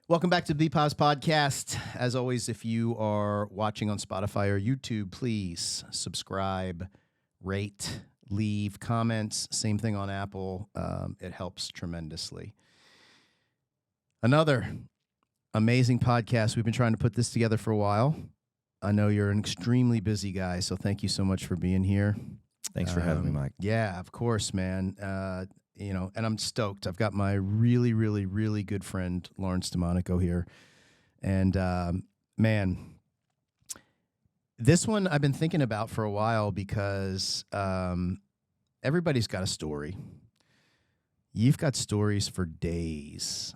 Welcome back to the BPOS Podcast. As always, if you are watching on Spotify or YouTube, please subscribe, rate, leave comments. Same thing on Apple. It helps tremendously. Another amazing podcast. We've been trying to put this together for a while. I know you're an extremely busy guy, so thank you so much for being here. Thanks for having me, Mike. Yeah, of course, man. And I'm stoked. I've got my really, really, really good friend, Lawrence DeMonico here. And, man, this one I've been thinking about for a while because everybody's got a story. You've got stories for days.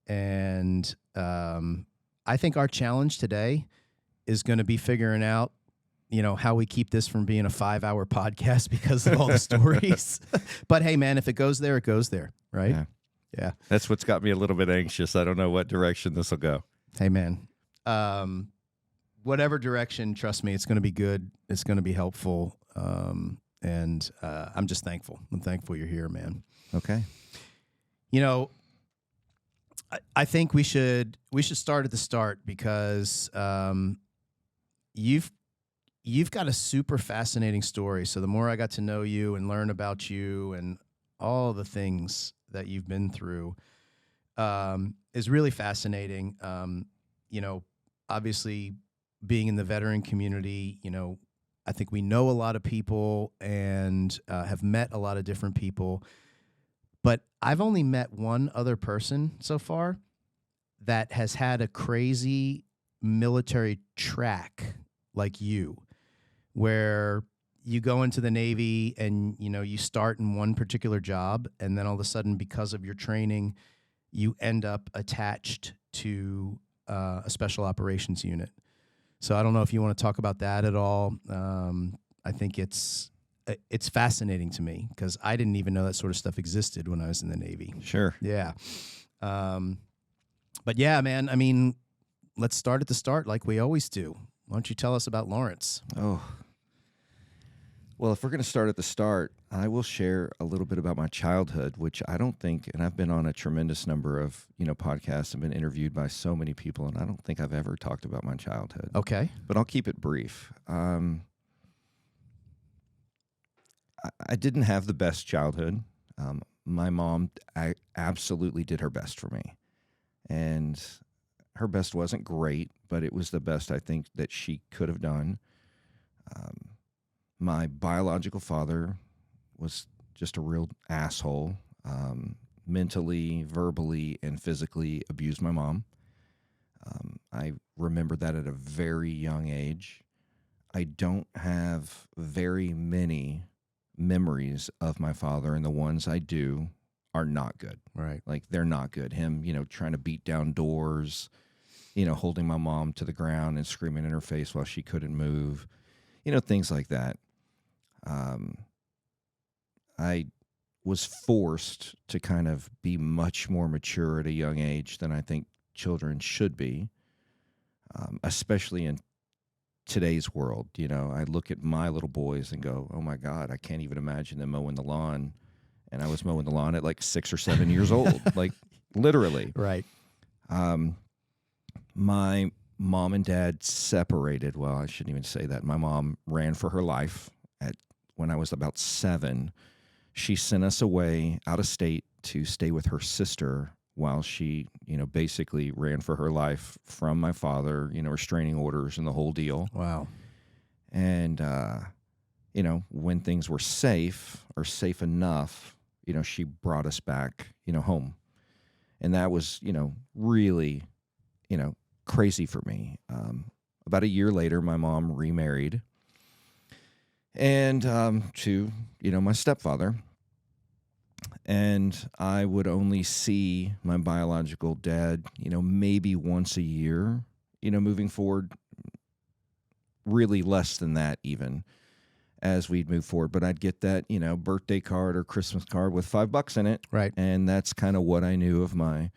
And I think our challenge today is going to be figuring out how we keep this from being a 5-hour podcast because of all the stories. But hey, man, if it goes there, it goes there, right? Yeah. That's what's got me a little bit anxious. I don't know what direction this will go. Hey, man, whatever direction, trust me, it's going to be good. It's going to be helpful. And I'm just thankful. I'm thankful you're here, man. Okay. I think we should start at the start because You've got a super fascinating story. So the more I got to know you and learn about you and all the things that you've been through is really fascinating. Obviously being in the veteran community, I think we know a lot of people and have met a lot of different people. But I've only met one other person so far that has had a crazy military track like you, where you go into the Navy and, you start in one particular job, and then all of a sudden, because of your training, you end up attached to a special operations unit. So I don't know if you want to talk about that at all. I think it's fascinating to me because I didn't even know that sort of stuff existed when I was in the Navy. Sure. Yeah. But yeah, man, I mean, let's start at the start like we always do. Why don't you tell us about Lawrence? Oh, well, if we're going to start at the start, I will share a little bit about my childhood, which I don't think, and I've been on a tremendous number of, podcasts and been interviewed by so many people, and I don't think I've ever talked about my childhood. Okay. But I'll keep it brief. I didn't have the best childhood. My mom absolutely did her best for me. And her best wasn't great, but it was the best I think that she could have done. My biological father was just a real asshole, mentally, verbally, and physically abused my mom. I remember that at a very young age. I don't have very many memories of my father, and the ones I do are not good. Right. Like, they're not good. Him, trying to beat down doors, holding my mom to the ground and screaming in her face while she couldn't move, things like that. I was forced to kind of be much more mature at a young age than I think children should be, especially in today's world. I look at my little boys and go, oh my God, I can't even imagine them mowing the lawn. And I was mowing the lawn at like 6 or 7 years old, like literally. Right. My mom and dad separated. Well, I shouldn't even say that. My mom ran for her life when I was about 7. She sent us away out of state to stay with her sister while she, basically ran for her life from my father, restraining orders and the whole deal. Wow. And, when things were safe or safe enough, she brought us back, home. And that was, really, crazy for me. About a year later, my mom remarried and to, my stepfather. And I would only see my biological dad, maybe once a year, moving forward, really less than that even as we'd move forward. But I'd get that, birthday card or Christmas card with $5 in it. Right. And that's kind of what I knew of my,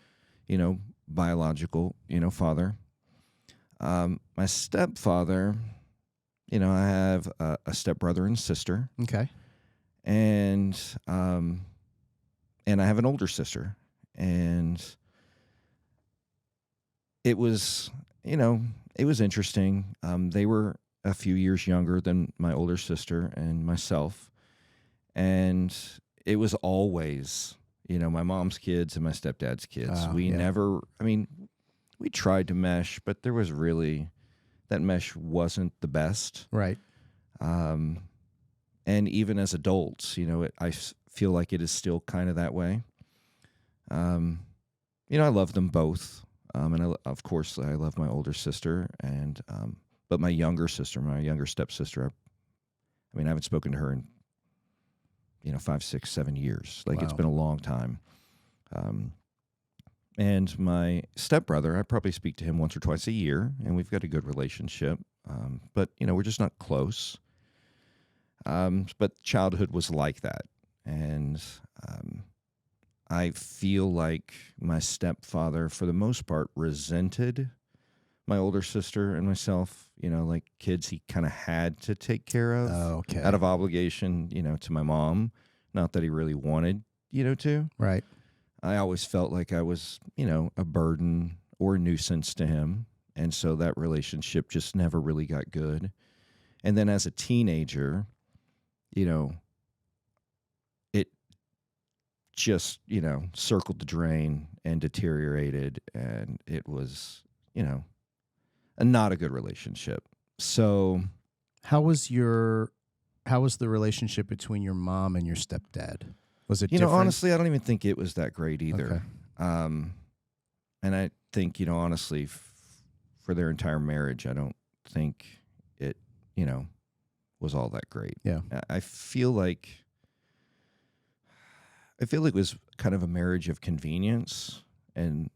biological, father. My stepfather, I have a stepbrother and sister. Okay. And I have an older sister. And it was, it was interesting. They were a few years younger than my older sister and myself. And it was always, my mom's kids and my stepdad's kids. We never, we tried to mesh, but there was really, that mesh wasn't the best. Right. And even as adults, I feel like it is still kind of that way. I love them both. And of course, I love my older sister, but my younger stepsister, I haven't spoken to her in 5, 6, 7 years. Like, it's been a long time. And my stepbrother, I probably speak to him once or twice a year, and we've got a good relationship. But we're just not close. But childhood was like that. And I feel like my stepfather, for the most part, resented my older sister and myself, like kids he kind of had to take care of out of obligation, to my mom. Not that he really wanted, to. Right. I always felt like I was, a burden or a nuisance to him. And so that relationship just never really got good. And then as a teenager, it just, circled the drain and deteriorated. And it was, not a good relationship. So how was the relationship between your mom and your stepdad? Was it different? Honestly, I don't even think it was that great either. Okay. And I think, honestly, for their entire marriage, I don't think it, was all that great. Yeah. I feel like it was kind of a marriage of convenience, and,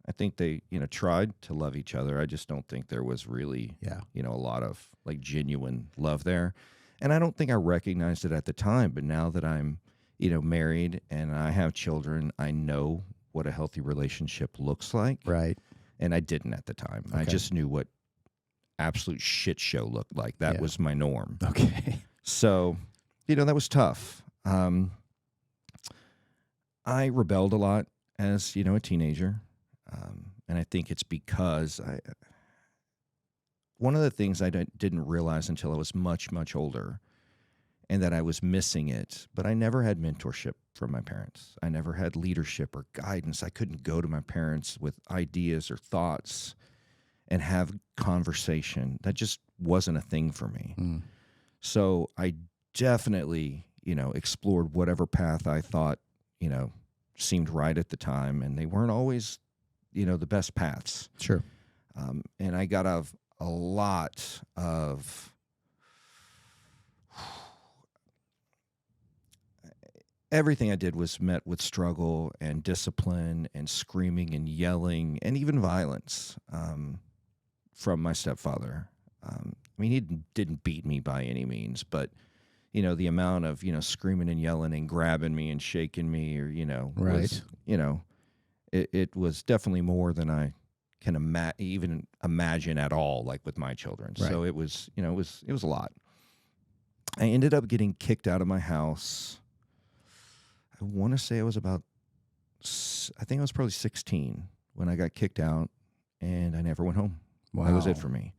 I think they, tried to love each other. I just don't think there was really, a lot of like genuine love there. And I don't think I recognized it at the time, but now that I'm, married and I have children, I know what a healthy relationship looks like. Right. And I didn't at the time. Okay. I just knew what absolute shit show looked like. That was my norm. Okay. So, that was tough. I rebelled a lot as, a teenager. And I think it's because one of the things I didn't realize until I was much, much older, and that I was missing it, but I never had mentorship from my parents. I never had leadership or guidance. I couldn't go to my parents with ideas or thoughts and have conversation. That just wasn't a thing for me. Mm. So I definitely, explored whatever path I thought, seemed right at the time, and they weren't always, the best paths. Sure. And I got a lot of everything I did was met with struggle and discipline and screaming and yelling and even violence from my stepfather. He didn't beat me by any means, but the amount of screaming and yelling and grabbing me and shaking me, or right. was, it was definitely more than I can even imagine at all, like with my children. Right. So it was, it was a lot. I ended up getting kicked out of my house. I want to say I think I was probably 16 when I got kicked out, and I never went home. Wow. That was it for me.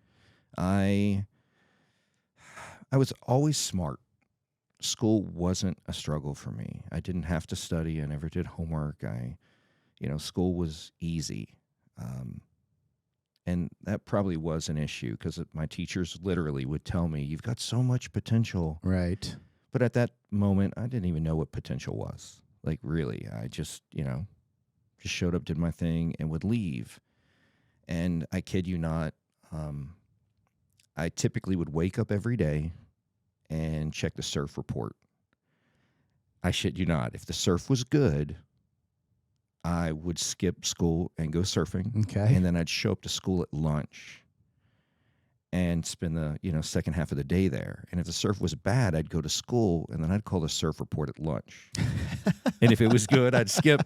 I was always smart. School wasn't a struggle for me. I didn't have to study. I never did homework. School was easy. And that probably was an issue because my teachers literally would tell me, "You've got so much potential." Right. But at that moment, I didn't even know what potential was. Like, really, I just, just showed up, did my thing, and would leave. And I kid you not, I typically would wake up every day and check the surf report. I shit you not. If the surf was good, I would skip school and go surfing. Okay. And then I'd show up to school at lunch and spend the second half of the day there. And if the surf was bad, I'd go to school and then I'd call the surf report at lunch. And if it was good, I'd skip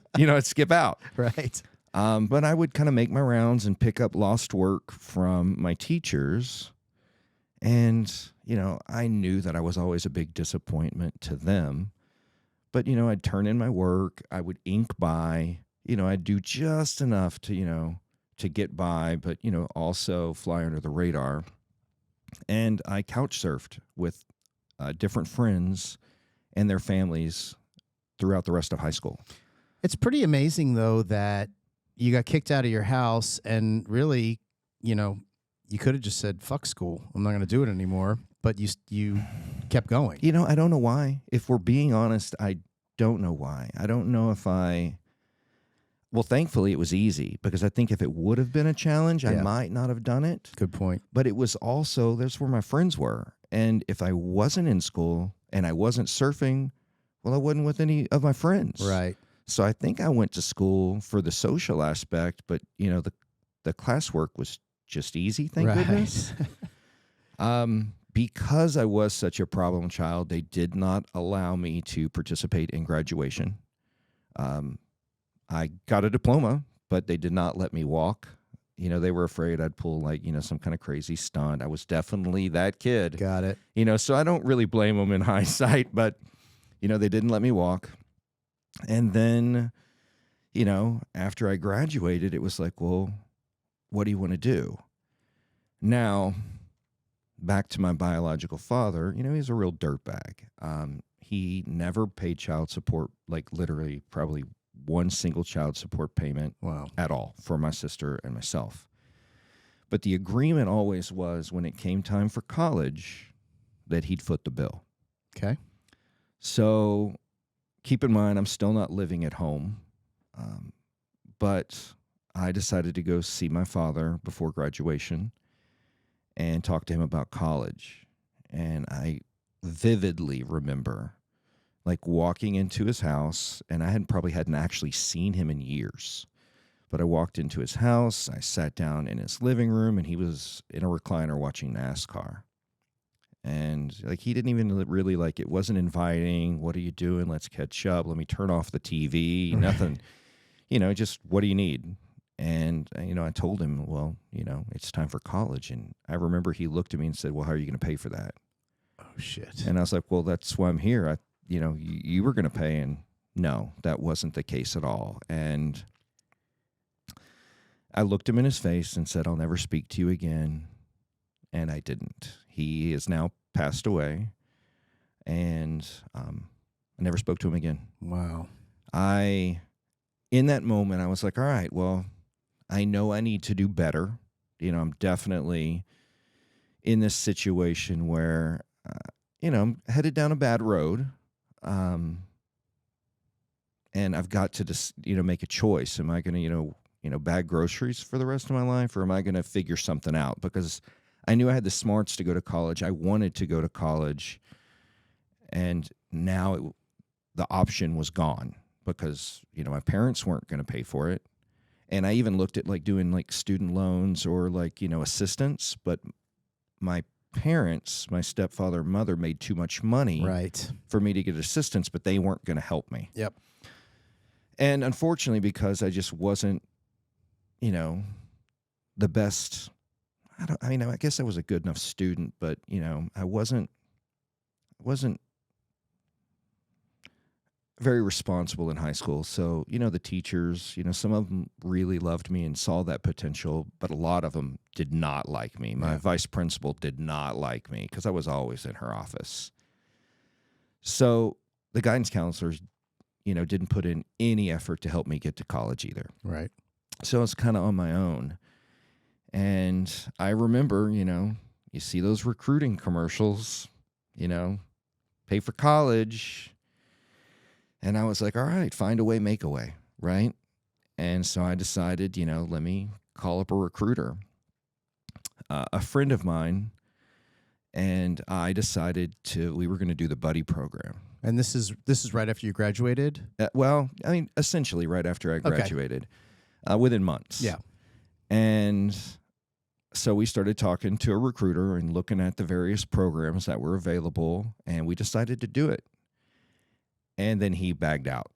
out. Right. But I would kind of make my rounds and pick up lost work from my teachers. And, I knew that I was always a big disappointment to them. But, I'd turn in my work. I would ink by, I'd do just enough to to get by, but, also fly under the radar. And I couch surfed with different friends and their families throughout the rest of high school. It's pretty amazing, though, that you got kicked out of your house and really, you could have just said, fuck school. I'm not going to do it anymore. But you kept going. I don't know why. If we're being honest, I don't know why. I don't know if well, thankfully it was easy, because I think if it would have been a challenge, I might not have done it. Good point. But it was also, that's where my friends were. And if I wasn't in school and I wasn't surfing, well, I wasn't with any of my friends. Right. So I think I went to school for the social aspect, but, the classwork was just easy, thank goodness. Because I was such a problem child, they did not allow me to participate in graduation. I got a diploma, but they did not let me walk. They were afraid I'd pull some kind of crazy stunt. I was definitely that kid. Got it. So I don't really blame them in hindsight, but, they didn't let me walk. And then, after I graduated, it was like, well, what do you want to do? Now, back to my biological father, he's a real dirtbag. He never paid child support, literally probably one single child support payment at all for my sister and myself. But the agreement always was, when it came time for college, that he'd foot the bill. Okay. So keep in mind, I'm still not living at home, but I decided to go see my father before graduation and talk to him about college. And I vividly remember walking into his house, and I hadn't actually seen him in years. But I walked into his house, I sat down in his living room, and he was in a recliner watching NASCAR. And he didn't even really it wasn't inviting. What are you doing? Let's catch up. Let me turn off the TV. Nothing, just what do you need? And, I told him, well, it's time for college. And I remember he looked at me and said, well, how are you going to pay for that? Oh, shit. And I was like, well, that's why I'm here. You were going to pay. And no, that wasn't the case at all. And I looked him in his face and said, I'll never speak to you again. And I didn't. He is now passed away. And I never spoke to him again. Wow. In that moment, I was like, all right, well, I know I need to do better. I'm definitely in this situation where, I'm headed down a bad road. And I've got to just, make a choice. Am I going to, bag groceries for the rest of my life, or am I going to figure something out? Because I knew I had the smarts to go to college. I wanted to go to college. And now the option was gone, because, my parents weren't going to pay for it. And I even looked at doing student loans or assistance, but my parents, my stepfather and mother, made too much money for me to get assistance, but they weren't going to help me. Yep. And unfortunately, because I just wasn't, the best, I guess I was a good enough student, but, I wasn't very responsible in high school. So, the teachers, some of them really loved me and saw that potential, but a lot of them did not like me. My vice principal did not like me because I was always in her office. So the guidance counselors, didn't put in any effort to help me get to college either. Right. So I was kind of on my own. And I remember, you see those recruiting commercials, pay for college. And I was like, all right, find a way, make a way, right? And so I decided, let me call up a recruiter. A friend of mine and I decided we were going to do the buddy program. And this is right after you graduated? Essentially right after I graduated, within months. Yeah. And so we started talking to a recruiter and looking at the various programs that were available, and we decided to do it. And then he bagged out.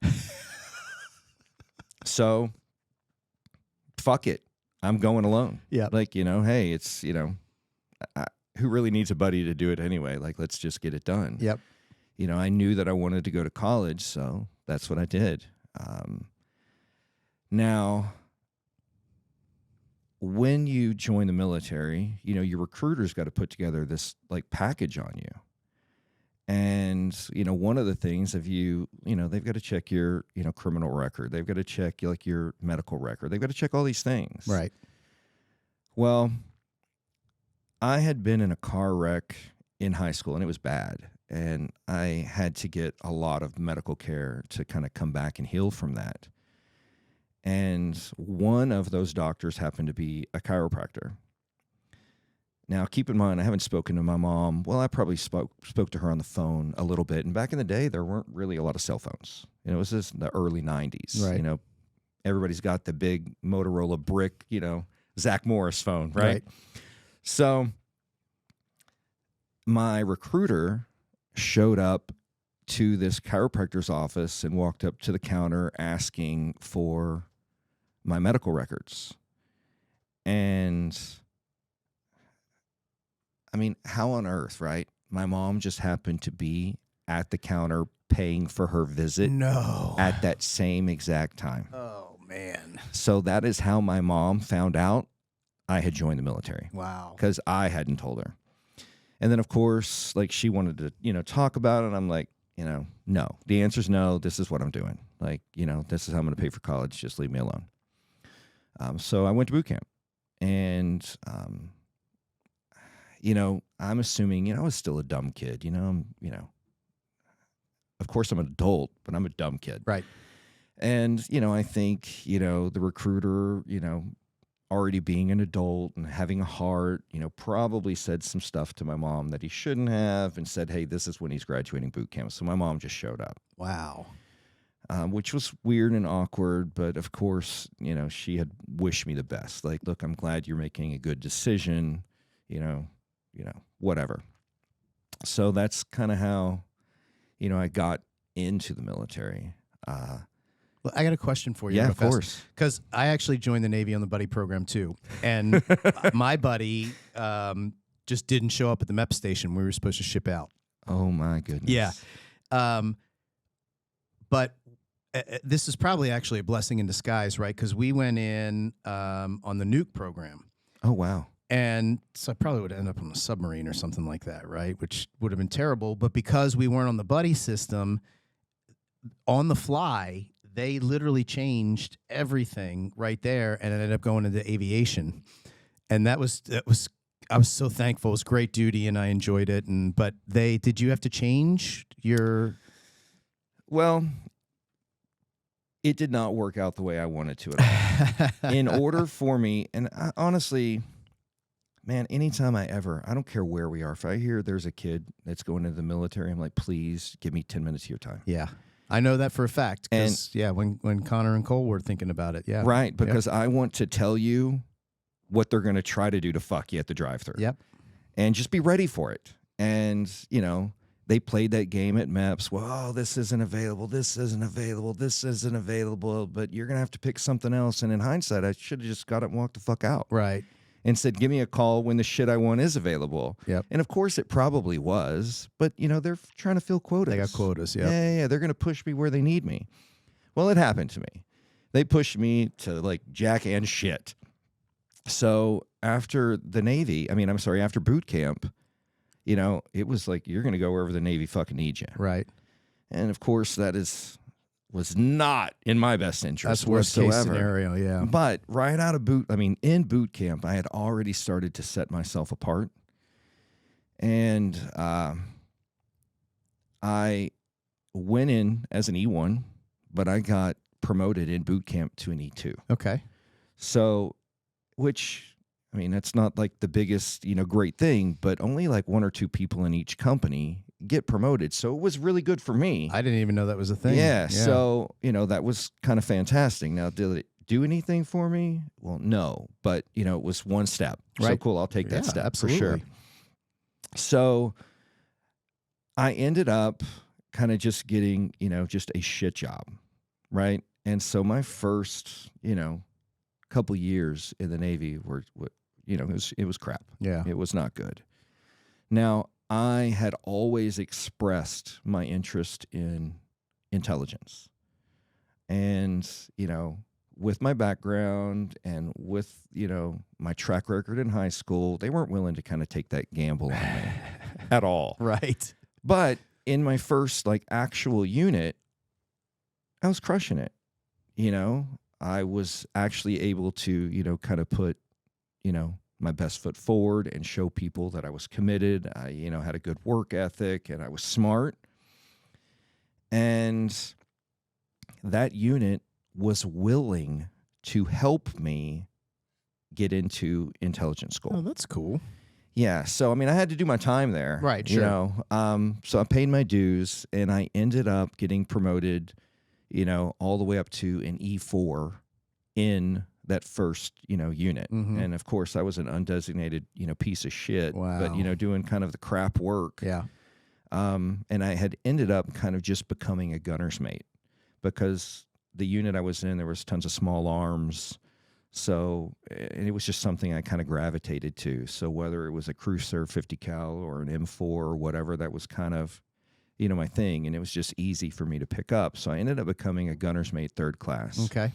So, fuck it. I'm going alone. Yeah. Hey, it's, who really needs a buddy to do it anyway? Let's just get it done. Yep. I knew that I wanted to go to college, so that's what I did. Now, when you join the military, you know, your recruiter's got to put together this like package on you. And, you know, one of the things they've got to check your, you know, criminal record. They've got to check like your medical record. They've got to check all these things. Right. Well, I had been in a car wreck in high school and it was bad. And I had to get a lot of medical care to kind of come back and heal from that. And one of those doctors happened to be a chiropractor. Now, keep in mind, I haven't spoken to my mom. Well, I probably spoke to her on the phone a little bit. And back in the day, there weren't really a lot of cell phones. You know, it was just the early 90s. Right. You know, everybody's got the big Motorola brick, you know, Zach Morris phone, right? So my recruiter showed up to this chiropractor's office and walked up to the counter asking for my medical records. And I mean, how on earth, right? My mom just happened to be at the counter paying for her visit at that same exact time. Oh, man. So that is how my mom found out I had joined the military. Wow. Because I hadn't told her. And then, of course, like she wanted to, you know, talk about it. And I'm like, you know, no. The answer is no. This is what I'm doing. Like, you know, this is how I'm going to pay for college. Just leave me alone. So I went to boot camp. And, you know, I'm assuming, you know, I was still a dumb kid. You know, of course I'm an adult, but I'm a dumb kid. Right. And, you know, I think, you know, the recruiter, you know, already being an adult and having a heart, you know, probably said some stuff to my mom that he shouldn't have and said, hey, this is when he's graduating boot camp. So my mom just showed up. Wow. Which was weird and awkward. But of course, you know, she had wished me the best. Like, look, I'm glad you're making a good decision, you know, whatever. So that's kind of how, you know, I got into the military. Well, I got a question for you. Yeah, of course. Because I actually joined the Navy on the buddy program too. And my buddy just didn't show up at the MEP station we were supposed to ship out. Oh, my goodness. Yeah. But this is probably actually a blessing in disguise, right? Because we went in on the nuke program. Oh, wow. And so I probably would end up on a submarine or something like that, right? Which would have been terrible. But because we weren't on the buddy system, on the fly, they literally changed everything right there and ended up going into aviation. And I was so thankful. It was great duty and I enjoyed it. But did you have to change your? Well, it did not work out the way I wanted to at all. In order for me, and honestly, man, anytime I don't care where we are, if I hear there's a kid that's going into the military, I'm like, please give me 10 minutes of your time. Yeah. I know that for a fact. Because, yeah, when Connor and Cole were thinking about it, yeah. Right, because I want to tell you what they're going to try to do to fuck you at the drive-thru. Yep. And just be ready for it. And, you know, they played that game at MEPS. Well, this isn't available. This isn't available. This isn't available. But you're going to have to pick something else. And in hindsight, I should have just got up and walked the fuck out. Right. And said, give me a call when the shit I want is available. Yep. And of course it probably was, but you know, they're trying to fill quotas. They got quotas, yeah. Yeah. They're going to push me where they need me. Well, it happened to me. They pushed me to like jack and shit. So after after boot camp, you know, it was like, you're going to go wherever the Navy fucking needs you. Right. And of course that was not in my best interest. That's worst whatsoever. case scenario, yeah. But right out of in boot camp, I had already started to set myself apart. And I went in as an E1, but I got promoted in boot camp to an E2. Okay. So, that's not like the biggest, you know, great thing, but only like one or two people in each company get promoted. So it was really good for me. I didn't even know that was a thing. Yeah. So, you know, that was kind of fantastic. Now, did it do anything for me? Well, no, but you know, it was one step. Right. So cool. I'll take that step absolutely. for sure. So I ended up kind of just getting, you know, just a shit job. Right. And so my first, you know, couple years in the Navy were, you know, it was crap. Yeah. It was not good. Now, I had always expressed my interest in intelligence. And, you know, with my background and with, my track record in high school, they weren't willing to kind of take that gamble on me at all. Right. But in my first actual unit, I was crushing it. I was actually able to, kind of put, my best foot forward and show people that I was committed. I, had a good work ethic and I was smart. And that unit was willing to help me get into intelligence school. Oh, that's cool. Yeah. So, I had to do my time there. Right, sure. So I paid my dues and I ended up getting promoted, all the way up to an E4 in that first, unit. Mhm. And of course I was an undesignated, piece of shit, Wow. but, doing kind of the crap work. Yeah. And I had ended up kind of just becoming a gunner's mate because the unit I was in, there was tons of small arms. So, and it was just something I kind of gravitated to. So whether it was a Cruiser 50 cal or an M4 or whatever, that was kind of, my thing. And it was just easy for me to pick up. So I ended up becoming a gunner's mate 3rd class. Okay.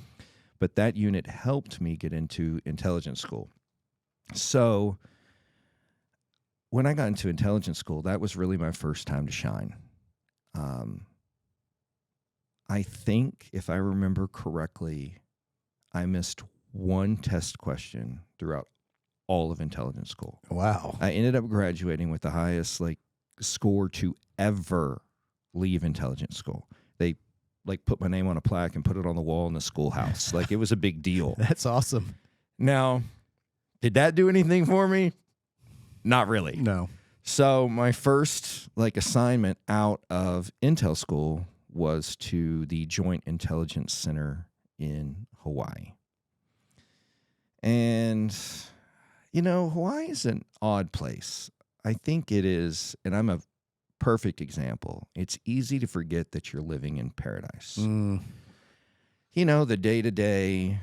But that unit helped me get into intelligence school. So when I got into intelligence school, that was really my first time to shine. I think, if I remember correctly, I missed one test question throughout all of intelligence school. Wow. I ended up graduating with the highest score to ever leave intelligence school. They put my name on a plaque and put it on the wall in the schoolhouse. It was a big deal. That's awesome. Now, did that do anything for me? Not really. No. So my first assignment out of Intel school was to the Joint Intelligence Center in Hawaii. And, Hawaii is an odd place. I think it is, and I'm a perfect example. It's easy to forget that you're living in paradise. Mm. The day-to-day,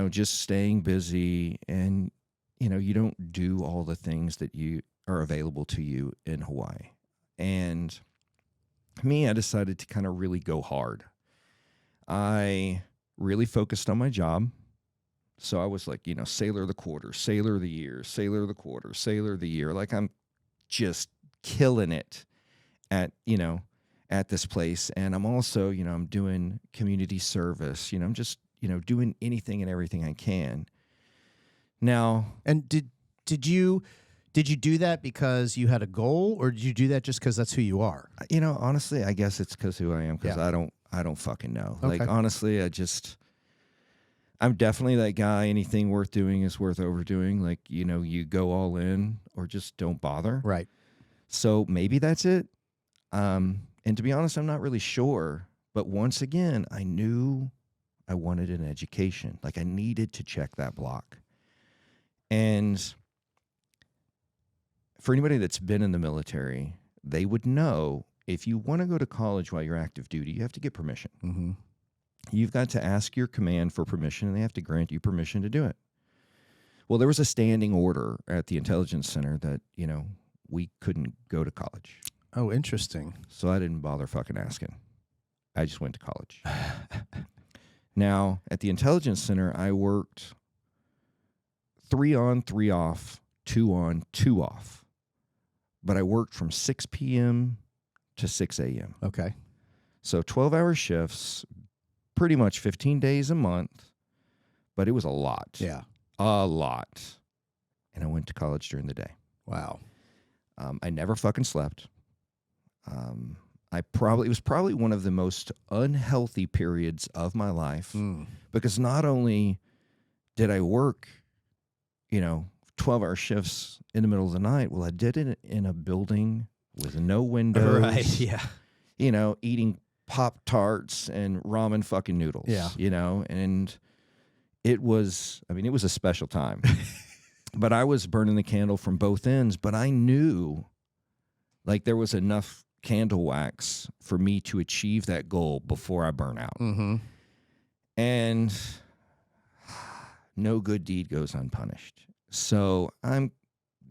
just staying busy and, you don't do all the things that you are available to you in Hawaii. And me, I decided to kind of really go hard. I really focused on my job. So I was sailor of the quarter, sailor of the year, sailor of the quarter, sailor of the year. I'm just killing it at this place. And I'm also, I'm doing community service. I'm just, doing anything and everything I can. Now, And did you do that because you had a goal, or did you do that just because that's who you are? honestly, I guess it's because who I am, because Yeah. I don't fucking know. Okay. Honestly, I'm definitely that guy. Anything worth doing is worth overdoing. You go all in or just don't bother. Right. So maybe that's it. And to be honest, I'm not really sure. But once again, I knew I wanted an education. I needed to check that block. And for anybody that's been in the military, they would know if you want to go to college while you're active duty, you have to get permission. Mm-hmm. You've got to ask your command for permission, and they have to grant you permission to do it. Well, there was a standing order at the intelligence center that, we couldn't go to college. Oh, interesting. So I didn't bother fucking asking. I just went to college. Now, at the intelligence center, I worked 3 on, 3 off, 2 on, 2 off. But I worked from 6 p.m. to 6 a.m. Okay. So 12-hour shifts, pretty much 15 days a month, but it was a lot. Yeah. A lot. And I went to college during the day. Wow. I never fucking slept. It was probably one of the most unhealthy periods of my life because not only did I work, 12-hour shifts in the middle of the night, well, I did it in a building with no windows. Right. Yeah. Eating Pop-Tarts and ramen fucking noodles. Yeah. And it was a special time. But I was burning the candle from both ends, but I knew there was enough candle wax for me to achieve that goal before I burn out. Mm-hmm. And no good deed goes unpunished. So I'm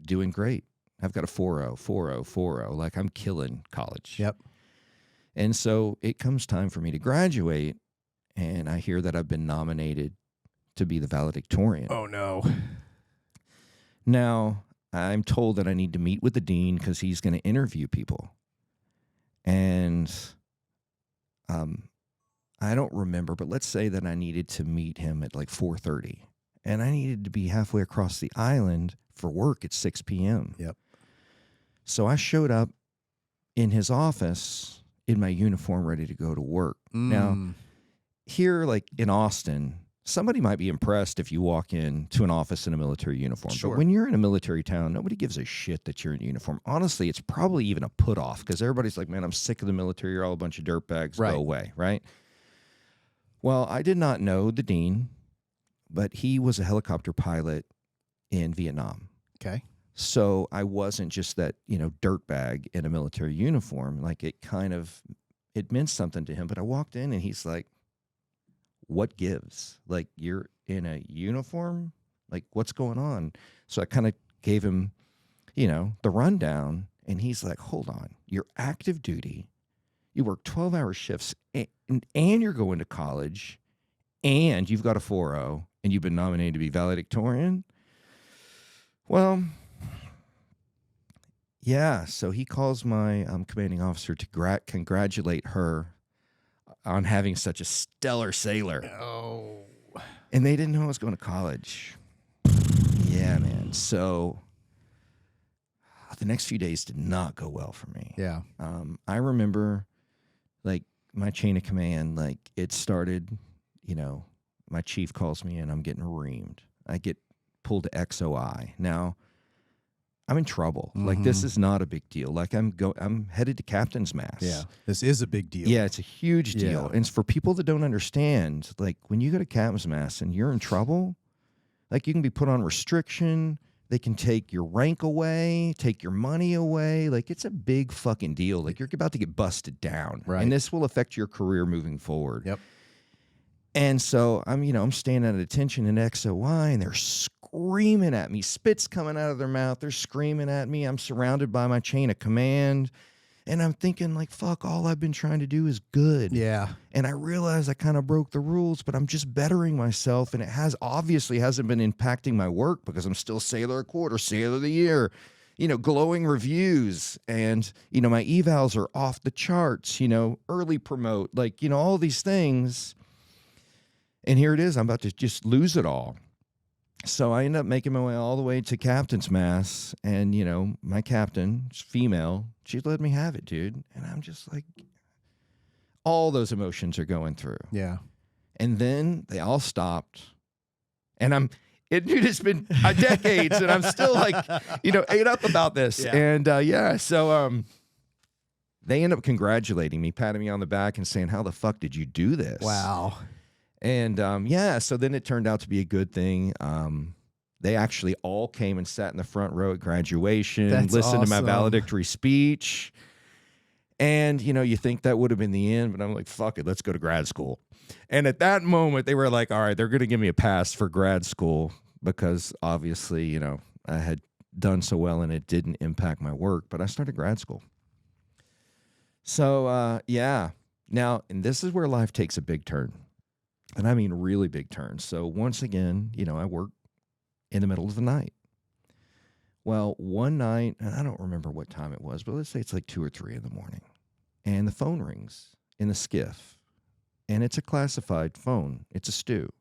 doing great. I've got a 4.0, 4.0, 4.0. I'm killing college. Yep. And so it comes time for me to graduate, and I hear that I've been nominated to be the valedictorian. Oh, no. Now, I'm told that I need to meet with the dean because he's going to interview people. And I don't remember, but let's say that I needed to meet him at like 4:30. And I needed to be halfway across the island for work at 6 p.m. Yep. So I showed up in his office in my uniform ready to go to work. Now, here, like in Austin, somebody might be impressed if you walk into an office in a military uniform. Sure. But when you're in a military town, nobody gives a shit that you're in uniform. Honestly, it's probably even a put off because everybody's like, man, I'm sick of the military. You're all a bunch of dirtbags. Right. Go away, right? Well, I did not know the dean, but he was a helicopter pilot in Vietnam. Okay. So I wasn't just that, dirtbag in a military uniform. Like it meant something to him. But I walked in and he's like, what gives? Like, you're in a uniform? Like, what's going on? So I kind of gave him, the rundown. And he's like, hold on, you're active duty. You work 12-hour shifts and you're going to college and you've got a 4.0 and you've been nominated to be valedictorian. Well, yeah. So he calls my commanding officer to congratulate her on having such a stellar sailor. Oh. And they didn't know I was going to college. Yeah, man. So the next few days did not go well for me. Yeah. I remember, like, my chain of command, like, it started, my chief calls me and I'm getting reamed. I get pulled to XOI. Now, I'm in trouble. Mm-hmm. Like, this is not a big deal. Like, I'm headed to captain's mass. Yeah, this is a big deal. Yeah, it's a huge deal. Yeah. And it's for people that don't understand, like, when you go to captain's mass and you're in trouble, like, you can be put on restriction. They can take your rank away, take your money away. Like, it's a big fucking deal. Like, you're about to get busted down. Right. And this will affect your career moving forward. Yep. And so I'm standing at attention in XOI, and they're screaming at me, spit's coming out of their mouth. They're screaming at me. I'm surrounded by my chain of command. And I'm thinking, like, fuck, all I've been trying to do is good. Yeah. And I realize I kind of broke the rules, but I'm just bettering myself. And it obviously hasn't been impacting my work because I'm still Sailor of the Quarter, Sailor of the Year, glowing reviews. And, my evals are off the charts, early promote, like, all these things. And here it is. I'm about to just lose it all. So I end up making my way all the way to captain's mass. And, my captain, she's female, she let me have it, dude. And I'm just like, all those emotions are going through. Yeah. And then they all stopped. And dude, it's been decades and I'm still like, ate up about this. Yeah. And so they end up congratulating me, patting me on the back and saying, how the fuck did you do this? Wow. And so then it turned out to be a good thing. They actually all came and sat in the front row at graduation, listened to my valedictory speech. And, you think that would have been the end, but I'm like, fuck it, let's go to grad school. And at that moment, they were like, all right, they're going to give me a pass for grad school because obviously, I had done so well and it didn't impact my work, but I started grad school. So, Now, and this is where life takes a big turn. And I mean really big turns. So once again, I work in the middle of the night. Well, one night, and I don't remember what time it was, but let's say it's like 2 or 3 in the morning. And the phone rings in the skiff. And it's a classified phone. It's a stew.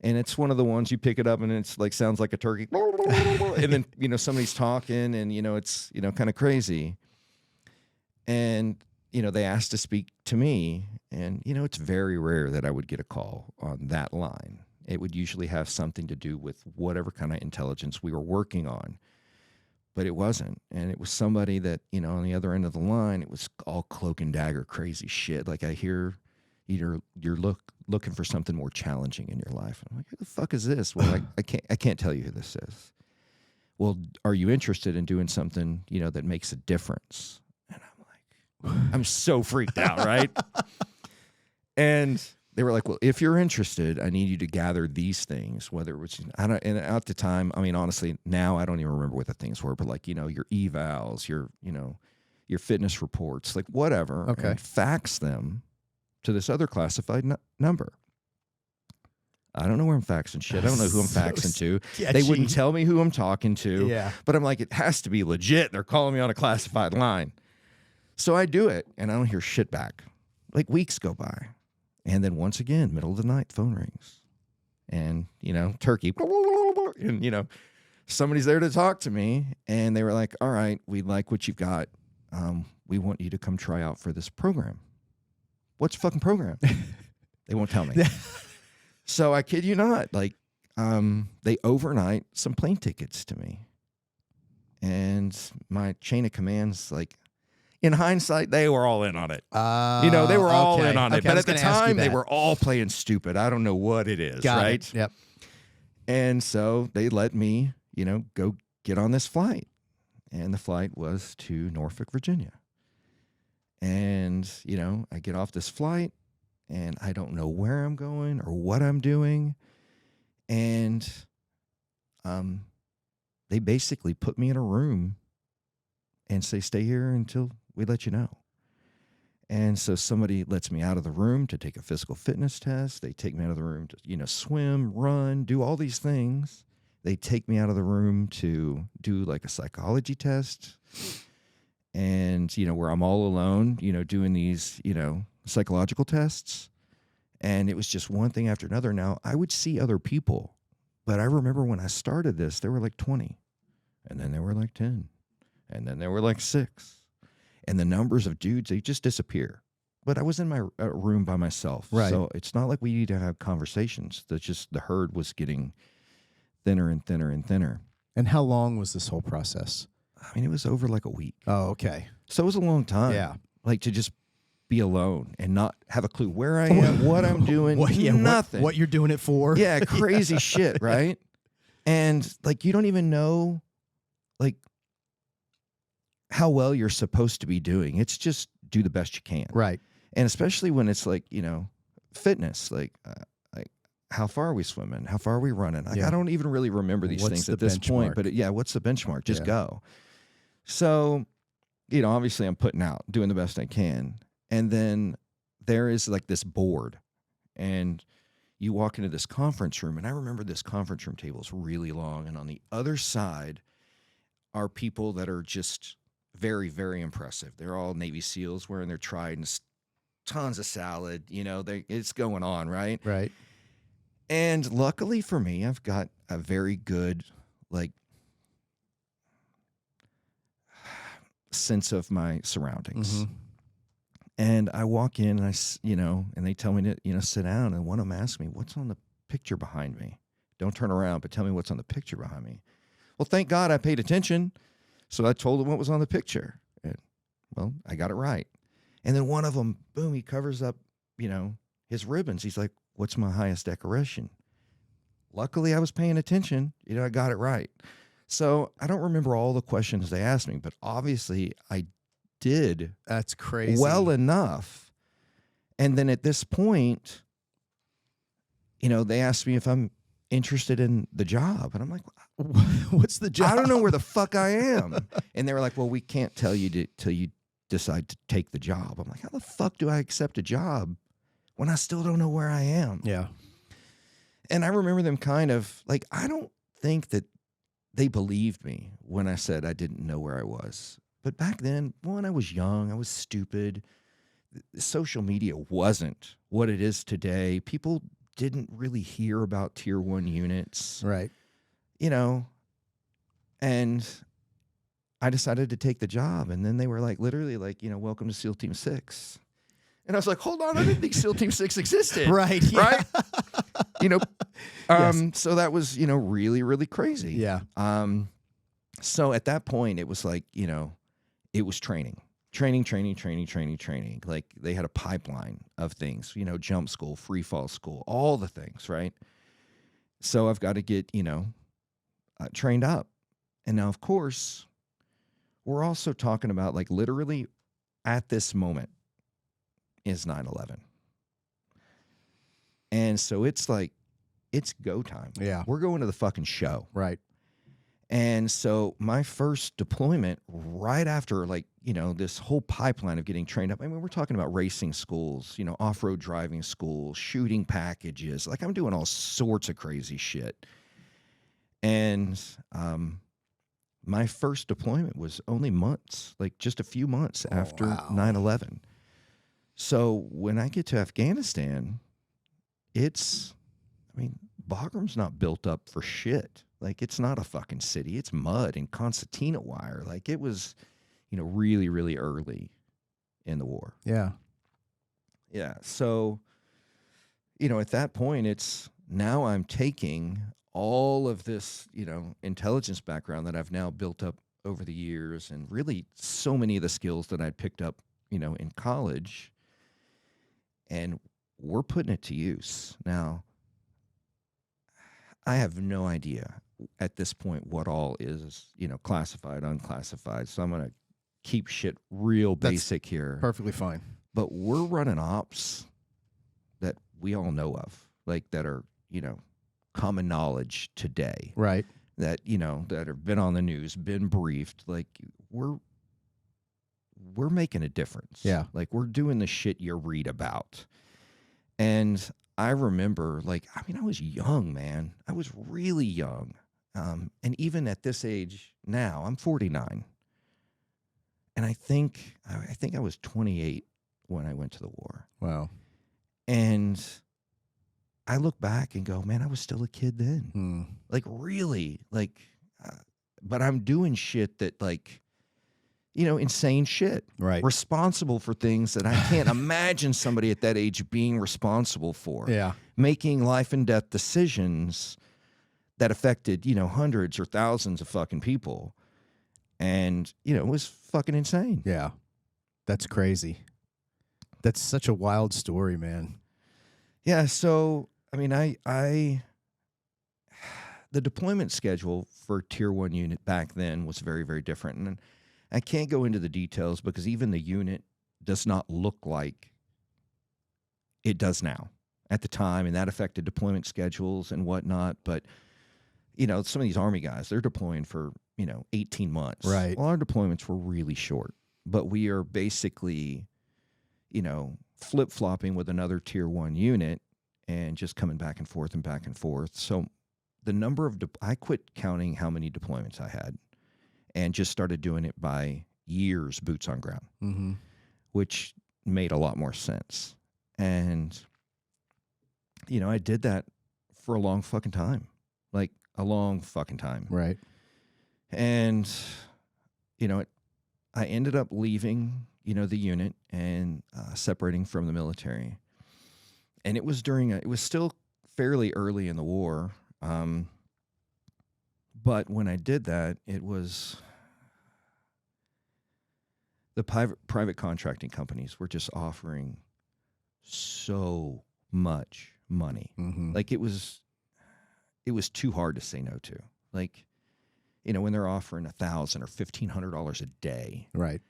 And it's one of the ones you pick it up and it's like sounds like a turkey. And then, somebody's talking and, it's, kind of crazy. And they asked to speak to me, and, it's very rare that I would get a call on that line. It would usually have something to do with whatever kind of intelligence we were working on, but it wasn't. And it was somebody that, on the other end of the line, it was all cloak and dagger, crazy shit. Like I hear either you're looking for something more challenging in your life. I'm like, who the fuck is this? Well, I can't tell you who this is. Well, are you interested in doing something, that makes a difference? I'm so freaked out, right? And they were like, well, if you're interested, I need you to gather these things, whether it was, and at the time, I mean, honestly, now I don't even remember what the things were, but like, your evals, your fitness reports, like whatever, okay, and fax them to this other classified number. I don't know where I'm faxing shit. I don't know who I'm faxing to. sketchy. They wouldn't tell me who I'm talking to. Yeah. But I'm like, it has to be legit. They're calling me on a classified line. So I do it, and I don't hear shit back. Like, weeks go by. And then once again, middle of the night, phone rings. And, turkey. And, somebody's there to talk to me. And they were like, all right, we like what you've got. We want you to come try out for this program. What's the fucking program? They won't tell me. So I kid you not, like, they overnight some plane tickets to me. And my chain of command's like, in hindsight, they were all in on it. They were all in on it. But at the time, they were all playing stupid. I don't know what it is, right? It. Yep. And so they let me, go get on this flight. And the flight was to Norfolk, Virginia. And, I get off this flight, and I don't know where I'm going or what I'm doing. And they basically put me in a room and say, stay here until we let you know. And so somebody lets me out of the room to take a physical fitness test. They take me out of the room to, swim, run, do all these things. They take me out of the room to do like a psychology test. And, where I'm all alone, doing these, psychological tests. And it was just one thing after another. Now, I would see other people, but I remember when I started this, there were like 20. And then there were like 10. And then there were like 6. And the numbers of dudes, they just disappear. But I was in my room by myself. Right. So it's not like we need to have conversations. That's just the herd was getting thinner and thinner and thinner. And how long was this whole process? I mean, it was over like a week. Oh, okay. So it was a long time. Yeah. Like to just be alone and not have a clue where I am, what I'm doing, nothing. What you're doing it for. Yeah, crazy shit, right? And like you don't even know like how well you're supposed to be doing. It's just do the best you can. Right. And especially when it's like, fitness, like how far are we swimming? How far are we running? Like, I don't even really remember these things at this point, but what's the benchmark? Just go. So, obviously I'm putting out, doing the best I can. And then there is like this board and you walk into this conference room, and I remember this conference room table is really long. And on the other side are people that are just very, very impressive. They're all Navy SEALs wearing their tridents, tons of salad, it's going on, right? Right. And luckily for me, I've got a very good, like, sense of my surroundings. Mm-hmm. And I walk in and and they tell me to, sit down. And one of them asks me, what's on the picture behind me? Don't turn around, but tell me what's on the picture behind me. Well, thank God I paid attention. So I told him what was on the picture. And, well, I got it right. And then one of them, boom, he covers up, his ribbons. He's like, what's my highest decoration? Luckily, I was paying attention. I got it right. So I don't remember all the questions they asked me, but obviously I did. That's crazy. Well enough. And then at this point, they asked me if I'm interested in the job. And I'm like, what's the job? I don't know where the fuck I am. And they were like, well, we can't tell you till you decide to take the job. I'm like, how the fuck do I accept a job when I still don't know where I am? Yeah. And I remember them kind of like, I don't think that they believed me when I said I didn't know where I was. But back then, one, I was young, I was stupid. Social media wasn't what it is today. People didn't really hear about tier 1 units. Right. And I decided to take the job. And then they were like, literally like, welcome to SEAL Team 6. And I was like, hold on, I didn't think SEAL Team 6 existed. Right. Right? Yes. So that was, really, really crazy. Yeah. So at that point, it was like, it was training. Like they had a pipeline of things, jump school, free fall school, all the things, right? So I've got to get, trained up. And now, of course, we're also talking about like literally at this moment is 9/11. And so it's like, it's go time. Yeah. We're going to the fucking show. Right. And so my first deployment right after, like, this whole pipeline of getting trained up. I mean, we're talking about racing schools, off-road driving schools, shooting packages. Like, I'm doing all sorts of crazy shit. And my first deployment was only months, like just a few months after 9/11. So when I get to Afghanistan, Bagram's not built up for shit. Like, it's not a fucking city. It's mud and concertina wire. Like, it was, really, really early in the war. Yeah. Yeah. So, at that point, now I'm taking all of this, intelligence background that I've now built up over the years, and really so many of the skills that I'd picked up, in college, and we're putting it to use. Now, I have no idea at this point what all is, classified, unclassified. So I'm going to keep shit real basic here. Perfectly fine. But we're running ops that we all know of, like, that are, common knowledge today. Right. That, that have been on the news, been briefed. Like, we're making a difference. Yeah. Like, we're doing the shit you read about. And I remember, I was young, man. I was really young. And even at this age now, I'm 49. And I think I was 28 when I went to the war. Wow. And I look back and go, man, I was still a kid then. Hmm. Like, really, but I'm doing shit that, insane shit. Right. Responsible for things that I can't imagine somebody at that age being responsible for. Yeah. Making life and death decisions that affected, hundreds or thousands of fucking people. And, it was fucking insane. Yeah. That's crazy. That's such a wild story, man. Yeah. So, the deployment schedule for Tier 1 unit back then was very, very different. And I can't go into the details because even the unit does not look like it does now at the time. And that affected deployment schedules and whatnot. But, some of these Army guys, they're deploying for, 18 months. Right. Well, our deployments were really short. But we are basically, flip-flopping with another Tier 1 unit and just coming back and forth and back and forth. So the number of I quit counting how many deployments I had and just started doing it by years, boots on ground, Mm-hmm. which made a lot more sense. And, I did that for a long fucking time, like a long fucking time. Right. And, I ended up leaving, the unit and separating from the military. And it was it was still fairly early in the war. But when I did that, it was the private contracting companies were just offering so much money. Mm-hmm. Like, it was too hard to say no to. Like, when they're offering $1,000 or $1,500 a day. Right.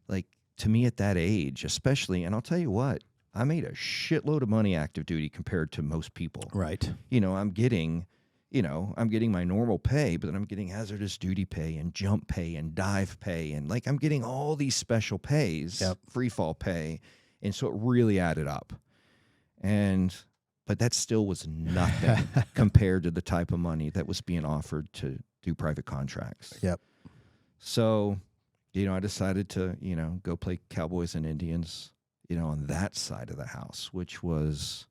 Like, to me at that age, especially, and I'll tell you what, I made a shitload of money active duty compared to most people. Right. I'm getting my normal pay, but then I'm getting hazardous duty pay and jump pay and dive pay. And I'm getting all these special pays, Yep. free fall pay. And so it really added up. But that still was nothing compared to the type of money that was being offered to do private contracts. Yep. So, I decided to, go play Cowboys and Indians, on that side of the house, which was,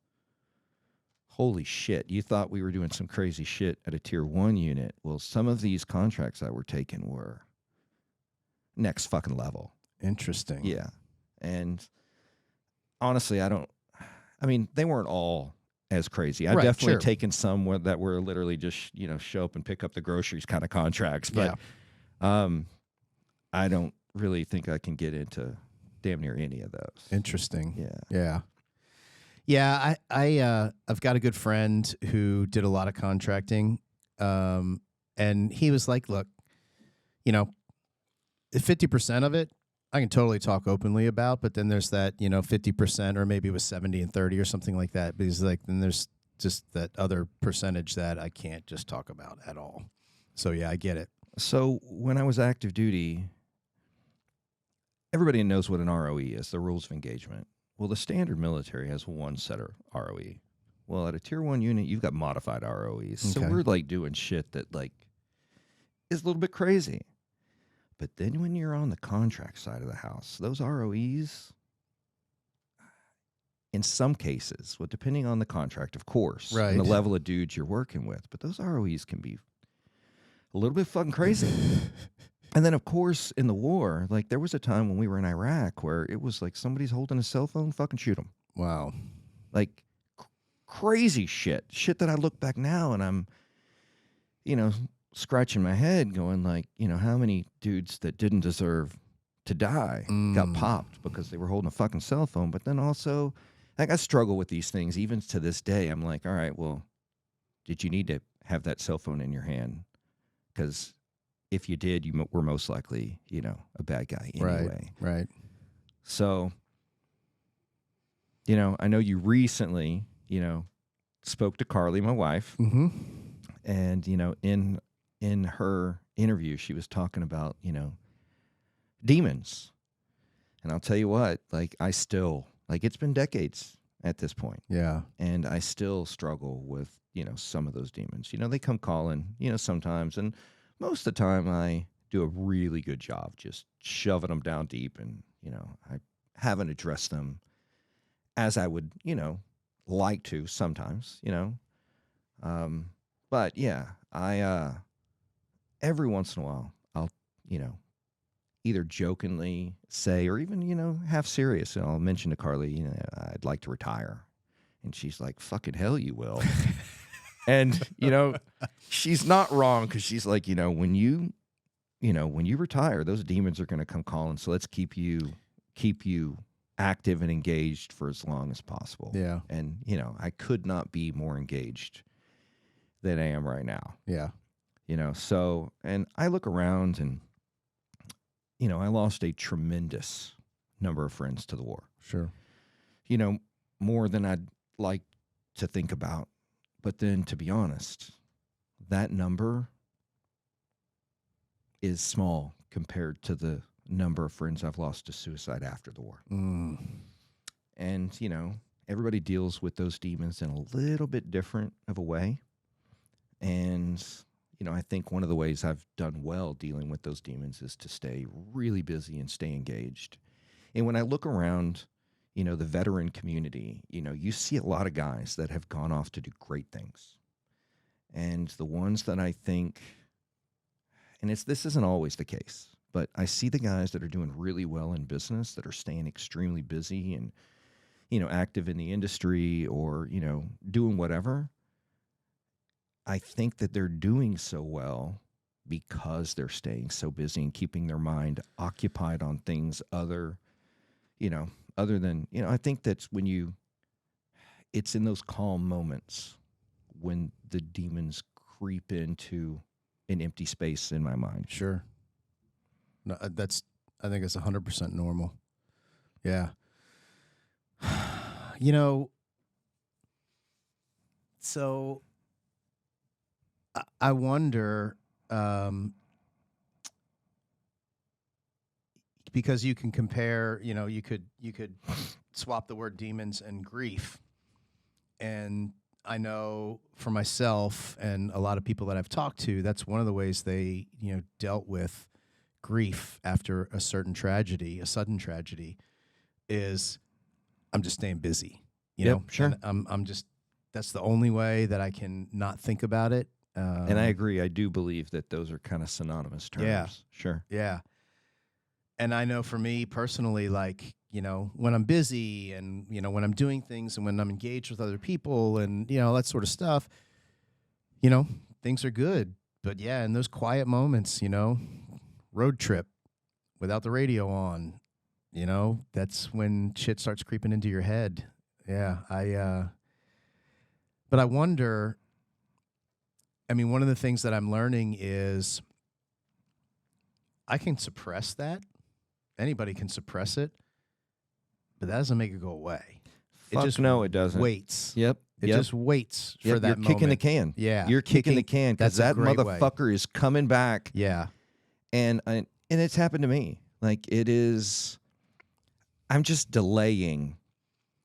holy shit. You thought we were doing some crazy shit at a Tier 1 unit. Well, some of these contracts that were taken were next fucking level. Interesting. Yeah. And honestly, they weren't all as crazy. I've definitely taken some that were literally just, show up and pick up the groceries kind of contracts. But I don't really think I can get into damn near any of those. Interesting. Yeah. Yeah. Yeah, I've got a good friend who did a lot of contracting, and he was like, look, 50% of it I can totally talk openly about, but then there's that, 50%, or maybe it was 70 and 30 or something like that. But he's like, then there's just that other percentage that I can't just talk about at all. So yeah, I get it. So when I was active duty, everybody knows what an ROE is, the rules of engagement. Well, the standard military has one set of ROE. Well, at a tier 1 unit, you've got modified ROEs. So Okay. we're like doing shit that like is a little bit crazy. But then when you're on the contract side of the house, those ROEs, in some cases, well, depending on the contract, of course, Right. and the level of dudes you're working with, but those ROEs can be a little bit fucking crazy. And then, of course, in the war, like there was a time when we were in Iraq where it was like somebody's holding a cell phone, fucking shoot them. Wow. Like crazy shit that I look back now and I'm, scratching my head going like, how many dudes that didn't deserve to die got popped because they were holding a fucking cell phone. But then also, like I struggle with these things even to this day. I'm like, all right, well, did you need to have that cell phone in your hand? Because if you did, you were most likely, a bad guy anyway. Right. So, I know you recently, spoke to Carly, my wife, Mm-hmm. and, in her interview, she was talking about, demons. And I'll tell you what, like I still, like it's been decades at this point. Yeah. And I still struggle with, some of those demons. They come calling, sometimes. And most of the time I do a really good job just shoving them down deep. And, I haven't addressed them as I would, like to sometimes, But yeah, I, every once in a while, I'll, either jokingly say or even, half serious. And I'll mention to Carly, I'd like to retire. And she's like, fucking hell you will. And, she's not wrong because she's like, when you retire, those demons are going to come calling. So let's keep you active and engaged for as long as possible. Yeah. And, I could not be more engaged than I am right now. Yeah. So, and I look around and, I lost a tremendous number of friends to the war. Sure. More than I'd like to think about. But then, to be honest, that number is small compared to the number of friends I've lost to suicide after the war. And, everybody deals with those demons in a little bit different of a way. And, I think one of the ways I've done well dealing with those demons is to stay really busy and stay engaged. And when I look around, the veteran community, you see a lot of guys that have gone off to do great things. And the ones that I think, and this isn't always the case, but I see the guys that are doing really well in business, that are staying extremely busy and, active in the industry or, doing whatever. I think that they're doing so well because they're staying so busy and keeping their mind occupied on things other than, I think that's when it's in those calm moments when the demons creep into an empty space in my mind. Sure. No, I think it's 100% normal. Yeah. So I wonder, because you can compare, you could swap the word demons and grief. And I know for myself and a lot of people that I've talked to, that's one of the ways they, dealt with grief after a certain tragedy, a sudden tragedy, is I'm just staying busy. You know, sure. And I'm just, that's the only way that I can not think about it. And I agree. I do believe that those are kind of synonymous terms. Yeah. Sure. Yeah. And I know for me personally, like, when I'm busy and, when I'm doing things and when I'm engaged with other people and, that sort of stuff, things are good. But yeah, in those quiet moments, road trip without the radio on, that's when shit starts creeping into your head. Yeah. But I wonder, one of the things that I'm learning is I can suppress that. Anybody can suppress it, but that doesn't make it go away. Fuck it just no, it doesn't. waits. Yep. It just waits for that you're moment. kicking the can. Yeah. You're kicking the can because that motherfucker is coming back. Yeah. And it's happened to me. Like I'm just delaying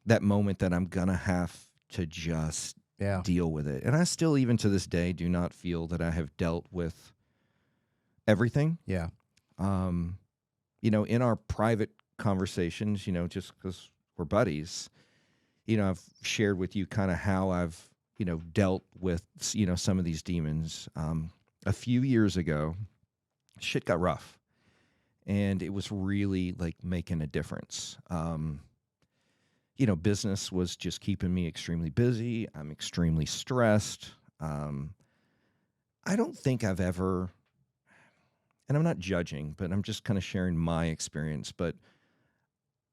that moment that I'm going to have to just deal with it. And I still, even to this day, do not feel that I have dealt with everything. Yeah. In our private conversations, just because we're buddies, I've shared with you kind of how I've, dealt with, some of these demons. A few years ago, shit got rough and it was really like making a difference. Business was just keeping me extremely busy. I'm extremely stressed. I don't think I've ever, and I'm not judging, but I'm just kind of sharing my experience, but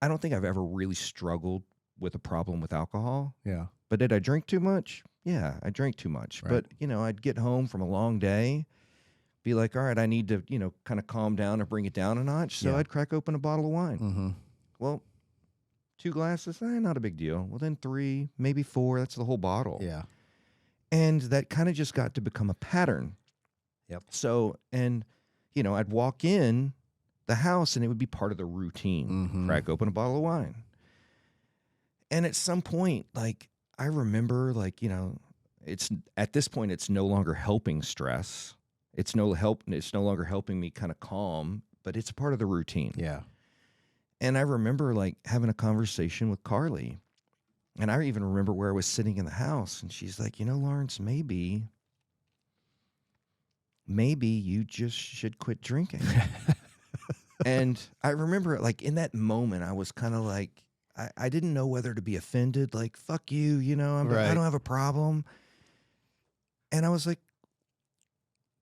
I don't think I've ever really struggled with a problem with alcohol. Yeah. But did I drink too much? Yeah, I drank too much. Right. But, I'd get home from a long day, be like, all right, I need to, kind of calm down or bring it down a notch. So I'd crack open a bottle of wine. Mm-hmm. Well, 2 glasses, not a big deal. Well, then 3, maybe 4, that's the whole bottle. Yeah. And that kind of just got to become a pattern. Yep. So, and, I'd walk in the house and it would be part of the routine. Mm-hmm. Crack open a bottle of wine. And at some point, like, I remember, like, it's at this point, it's no longer helping stress. It's no longer helping me kind of calm, but it's a part of the routine. Yeah. And I remember like having a conversation with Carly, and I even remember where I was sitting in the house, and she's like, Lawrence, maybe you just should quit drinking. And I remember like in that moment, I was kind of like, I didn't know whether to be offended, like, fuck you, I don't have a problem. And I was like,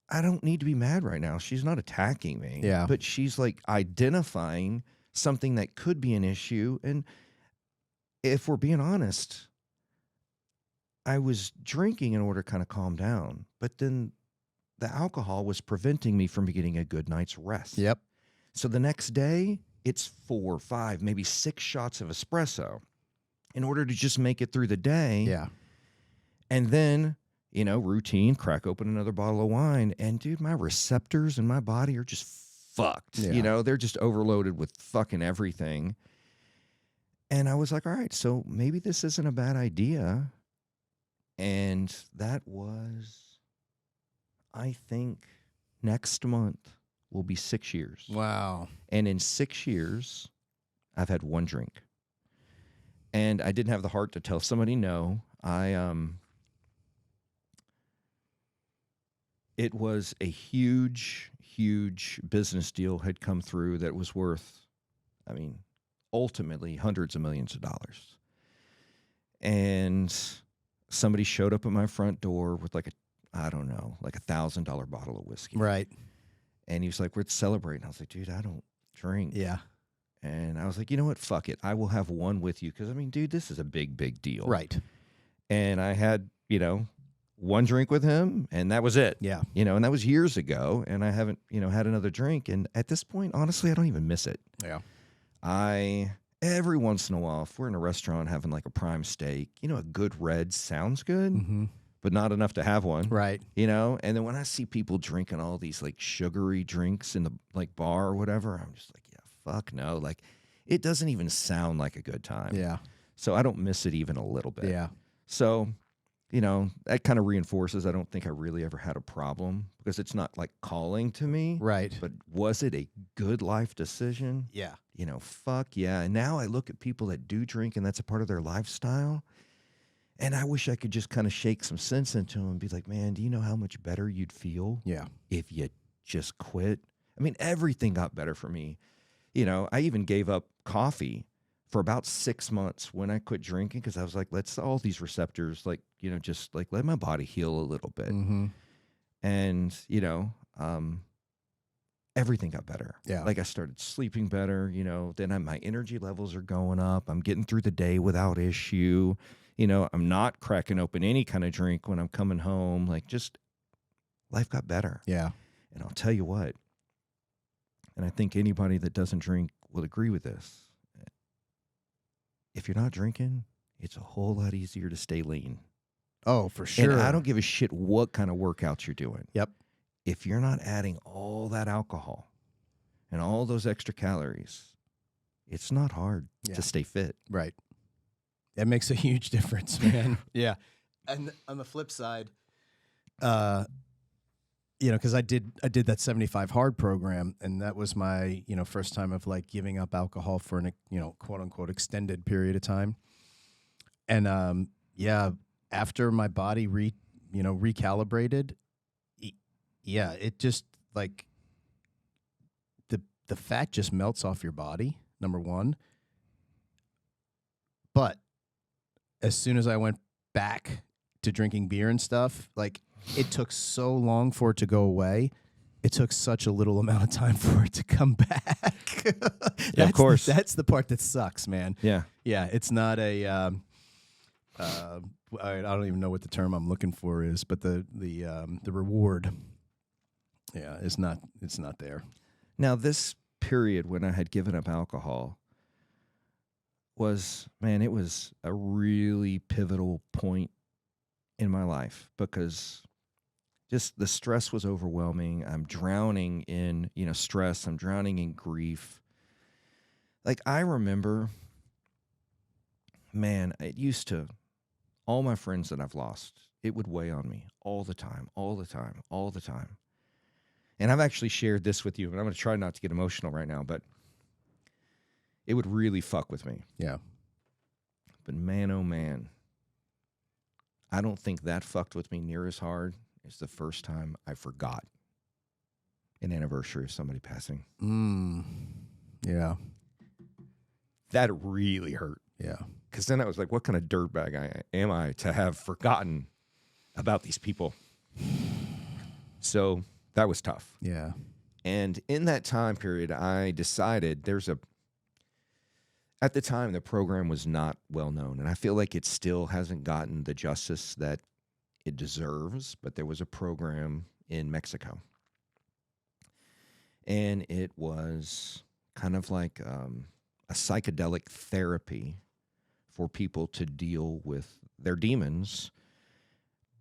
I don't need to be mad right now. She's not attacking me. Yeah. But she's like identifying something that could be an issue. And if we're being honest, I was drinking in order to kind of calm down. But then the alcohol was preventing me from getting a good night's rest. Yep. So the next day, it's 4, 5, maybe 6 shots of espresso in order to just make it through the day. Yeah. And then, routine, crack open another bottle of wine. And dude, my receptors in my body are just fucked. Yeah. They're just overloaded with fucking everything. And I was like, all right, so maybe this isn't a bad idea. And that was, I think, next month will be 6 years. Wow. And in 6 years, I've had 1 drink. And I didn't have the heart to tell somebody no. It was a huge, huge business deal had come through that was worth, ultimately hundreds of millions of dollars. And somebody showed up at my front door with like $1,000 bottle of whiskey. Right. And he was like, we're celebrating. I was like, dude, I don't drink. Yeah. And I was like, you know what? Fuck it. I will have one with you. Because, dude, this is a big, big deal. Right. And I had, 1 drink with him, and that was it. Yeah. And that was years ago. And I haven't, had another drink. And at this point, honestly, I don't even miss it. Yeah. Every once in a while, if we're in a restaurant having like a prime steak, a good red sounds good. Mm-hmm. But not enough to have one. Right. And then when I see people drinking all these like sugary drinks in the like bar or whatever, I'm just like, yeah, fuck no. Like it doesn't even sound like a good time. Yeah. So I don't miss it even a little bit. Yeah. So, that kind of reinforces I don't think I really ever had a problem because it's not like calling to me. Right. But was it a good life decision? Yeah. Fuck yeah. And now I look at people that do drink and that's a part of their lifestyle. And I wish I could just kind of shake some sense into him and be like, man, do you know how much better you'd feel if you just quit? Everything got better for me. I even gave up coffee for about 6 months when I quit drinking because I was like, let's all these receptors, like, just like let my body heal a little bit. Mm-hmm. And, everything got better. Yeah. Like I started sleeping better, then my energy levels are going up. I'm getting through the day without issue. I'm not cracking open any kind of drink when I'm coming home. Like just life got better. Yeah. And I'll tell you what, and I think anybody that doesn't drink will agree with this. If you're not drinking, it's a whole lot easier to stay lean. Oh, for sure. And I don't give a shit what kind of workouts you're doing. Yep. If you're not adding all that alcohol and all those extra calories, it's not hard to stay fit. Right. That makes a huge difference, man. Yeah. And on the flip side, because I did that 75 hard program, and that was my, first time of like giving up alcohol for an, quote unquote extended period of time. And after my body recalibrated, it just like the fat just melts off your body, number one. But as soon as I went back to drinking beer and stuff, like it took so long for it to go away. It took such a little amount of time for it to come back. Of course. That's the part that sucks, man. Yeah. Yeah. It's not a, I don't even know what the term I'm looking for is, but the reward, it's not there. Now, this period when I had given up alcohol was a really pivotal point in my life, because just the stress was overwhelming. I'm drowning in, stress. I'm drowning in grief. Like, I remember, man, it used to, all my friends that I've lost, it would weigh on me all the time. And I've actually shared this with you, and I'm going to try not to get emotional right now, but it would really fuck with me. Yeah. But man, oh man, I don't think that fucked with me near as hard as the first time I forgot an anniversary of somebody passing. Yeah. That really hurt. Yeah. Because then I was like, what kind of dirtbag am I to have forgotten about these people? So that was tough. Yeah. And in that time period, I decided at the time, the program was not well known, and I feel like it still hasn't gotten the justice that it deserves, but there was a program in Mexico. And it was kind of like a psychedelic therapy for people to deal with their demons.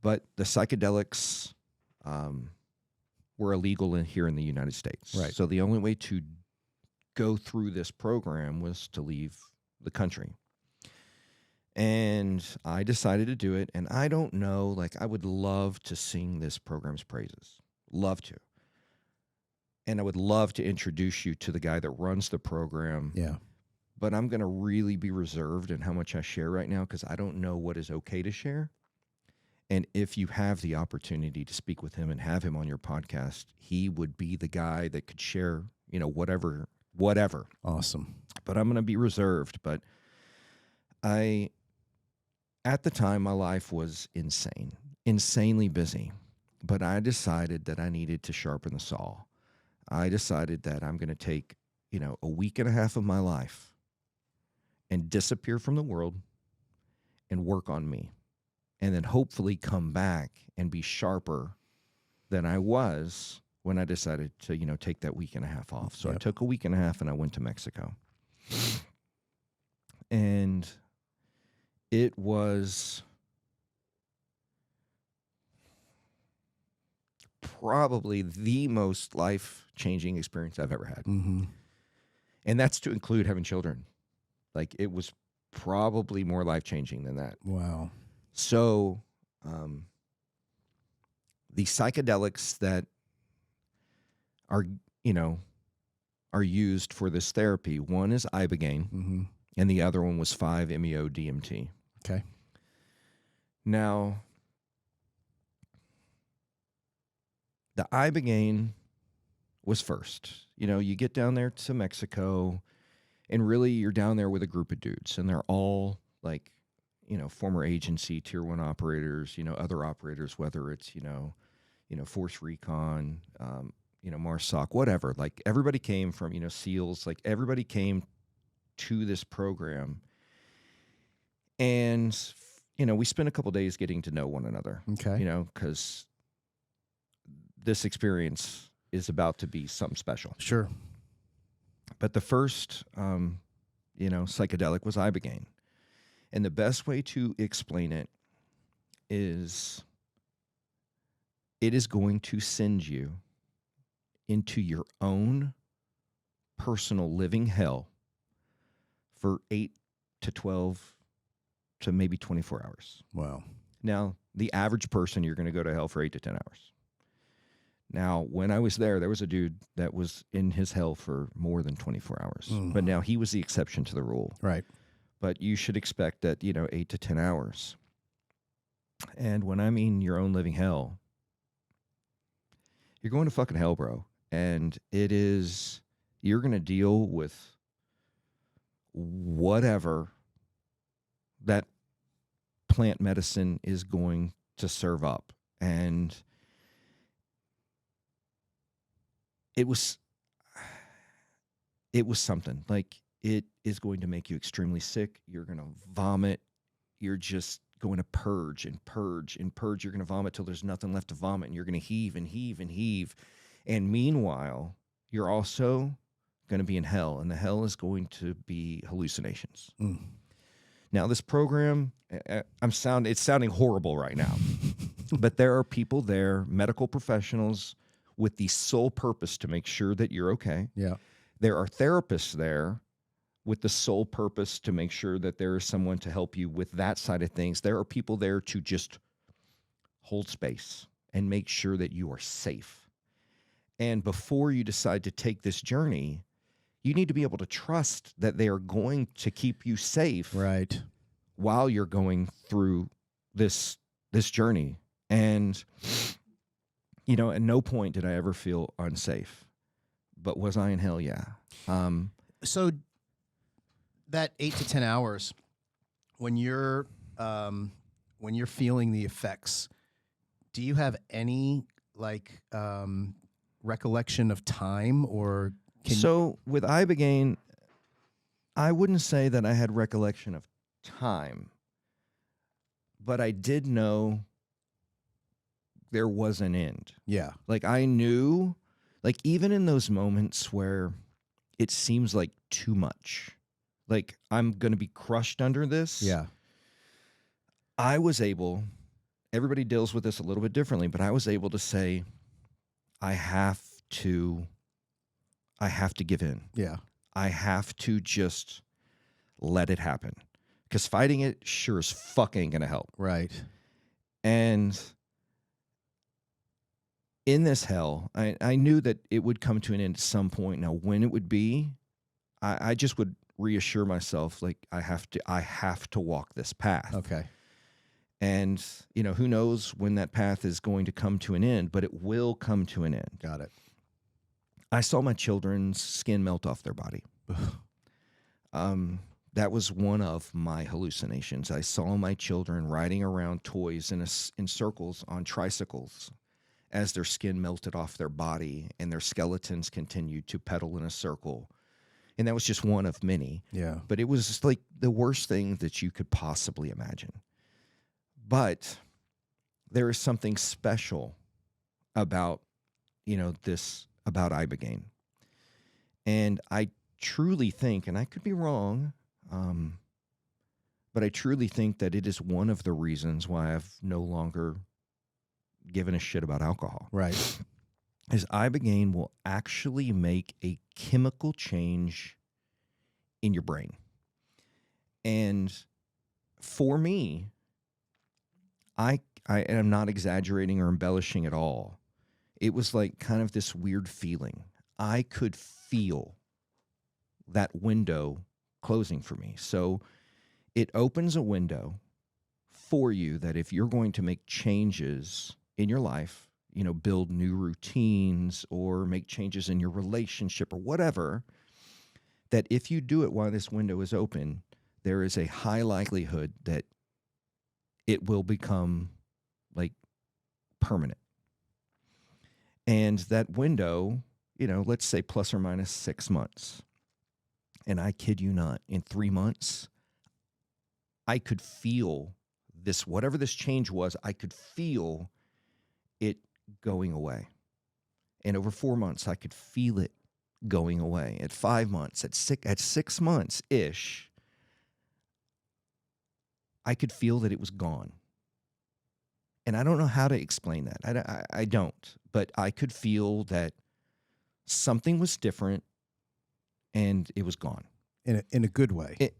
But the psychedelics were illegal here in the United States. Right. So the only way to go through this program was to leave the country. And I decided to do it. And I don't know, like, I would love to sing this program's praises. Love to. And I would love to introduce you to the guy that runs the program. Yeah. But I'm going to really be reserved in how much I share right now, because I don't know what is okay to share. And if you have the opportunity to speak with him and have him on your podcast, he would be the guy that could share, whatever. Awesome. But I'm going to be reserved. But at the time, my life was insanely busy. But I decided that I needed to sharpen the saw. I decided that I'm going to take, a week and a half of my life and disappear from the world and work on me. And then hopefully come back and be sharper than I was when I decided to, take that week and a half off. So I took a week and a half and I went to Mexico. And it was probably the most life-changing experience I've ever had. Mm-hmm. And that's to include having children. Like, it was probably more life-changing than that. Wow. So, the psychedelics that are used for this therapy, one is ibogaine, Mm-hmm. and the other one was 5-MeO-DMT. Okay. Now, the ibogaine was first. You get down there to Mexico, and really you're down there with a group of dudes, and they're all like, former agency, Tier 1 operators, other operators, whether it's, Force Recon, MARSOC, whatever. Like, everybody came from, SEALs, like, everybody came to this program. And, we spent a couple days getting to know one another. Okay. Because this experience is about to be something special. Sure. But the first, psychedelic was ibogaine. And the best way to explain it is it is going to send you into your own personal living hell for 8 to 12 to maybe 24 hours. Wow. Now, the average person, you're going to go to hell for 8 to 10 hours. Now, when I was there was a dude that was in his hell for more than 24 hours. But now he was the exception to the rule. Right. But you should expect that, 8 to 10 hours. And when I mean your own living hell, you're going to fucking hell, bro. And you're going to deal with whatever that plant medicine is going to serve up. And it was something. Like, it is going to make you extremely sick. You're going to vomit. You're just going to purge and purge and purge. You're going to vomit till there's nothing left to vomit, and you're going to heave and heave and heave. And meanwhile, you're also going to be in hell, and the hell is going to be hallucinations. Now, this program, it's sounding horrible right now, but there are people there, medical professionals, with the sole purpose to make sure that you're okay. Yeah. There are therapists there with the sole purpose to make sure that there is someone to help you with that side of things. There are people there to just hold space and make sure that you are safe. And before you decide to take this journey, you need to be able to trust that they are going to keep you safe, right, while you're going through this journey. And at no point did I ever feel unsafe. But was I in hell? Yeah. So that 8 to 10 hours, when you're feeling the effects, do you have any recollection of time, or with Ibogaine, I wouldn't say that I had recollection of time, but I did know there was an end. Yeah. Like, I knew, even in those moments where it seems like too much, like I'm going to be crushed under this. Yeah. I was able, everybody deals with this a little bit differently, but I was able to say, I have to give in. Yeah. I have to just let it happen, because fighting it sure as fuck ain't going to help. Right. And in this hell, I knew that it would come to an end at some point. Now, when it would be, I just would reassure myself, like, I have to walk this path. Okay. And, who knows when that path is going to come to an end, but it will come to an end. Got it. I saw my children's skin melt off their body. That was one of my hallucinations. I saw my children riding around toys in circles on tricycles as their skin melted off their body and their skeletons continued to pedal in a circle. And that was just one of many. Yeah. But it was just like the worst thing that you could possibly imagine. But there is something special about, about Ibogaine. And I truly think, and I could be wrong, but I truly think that it is one of the reasons why I've no longer given a shit about alcohol. Right. Is Ibogaine will actually make a chemical change in your brain. And for me, I am not exaggerating or embellishing at all. It was like kind of this weird feeling. I could feel that window closing for me. So it opens a window for you that if you're going to make changes in your life, build new routines or make changes in your relationship or whatever, that if you do it while this window is open, there is a high likelihood that it will become permanent. And that window, let's say plus or minus 6 months. And I kid you not, in 3 months, I could feel this, whatever this change was, I could feel it going away. And over 4 months, I could feel it going away. At 5 months, at 6 months-ish, I could feel that it was gone. And I don't know how to explain that. I don't. But I could feel that something was different and it was gone. In a good way.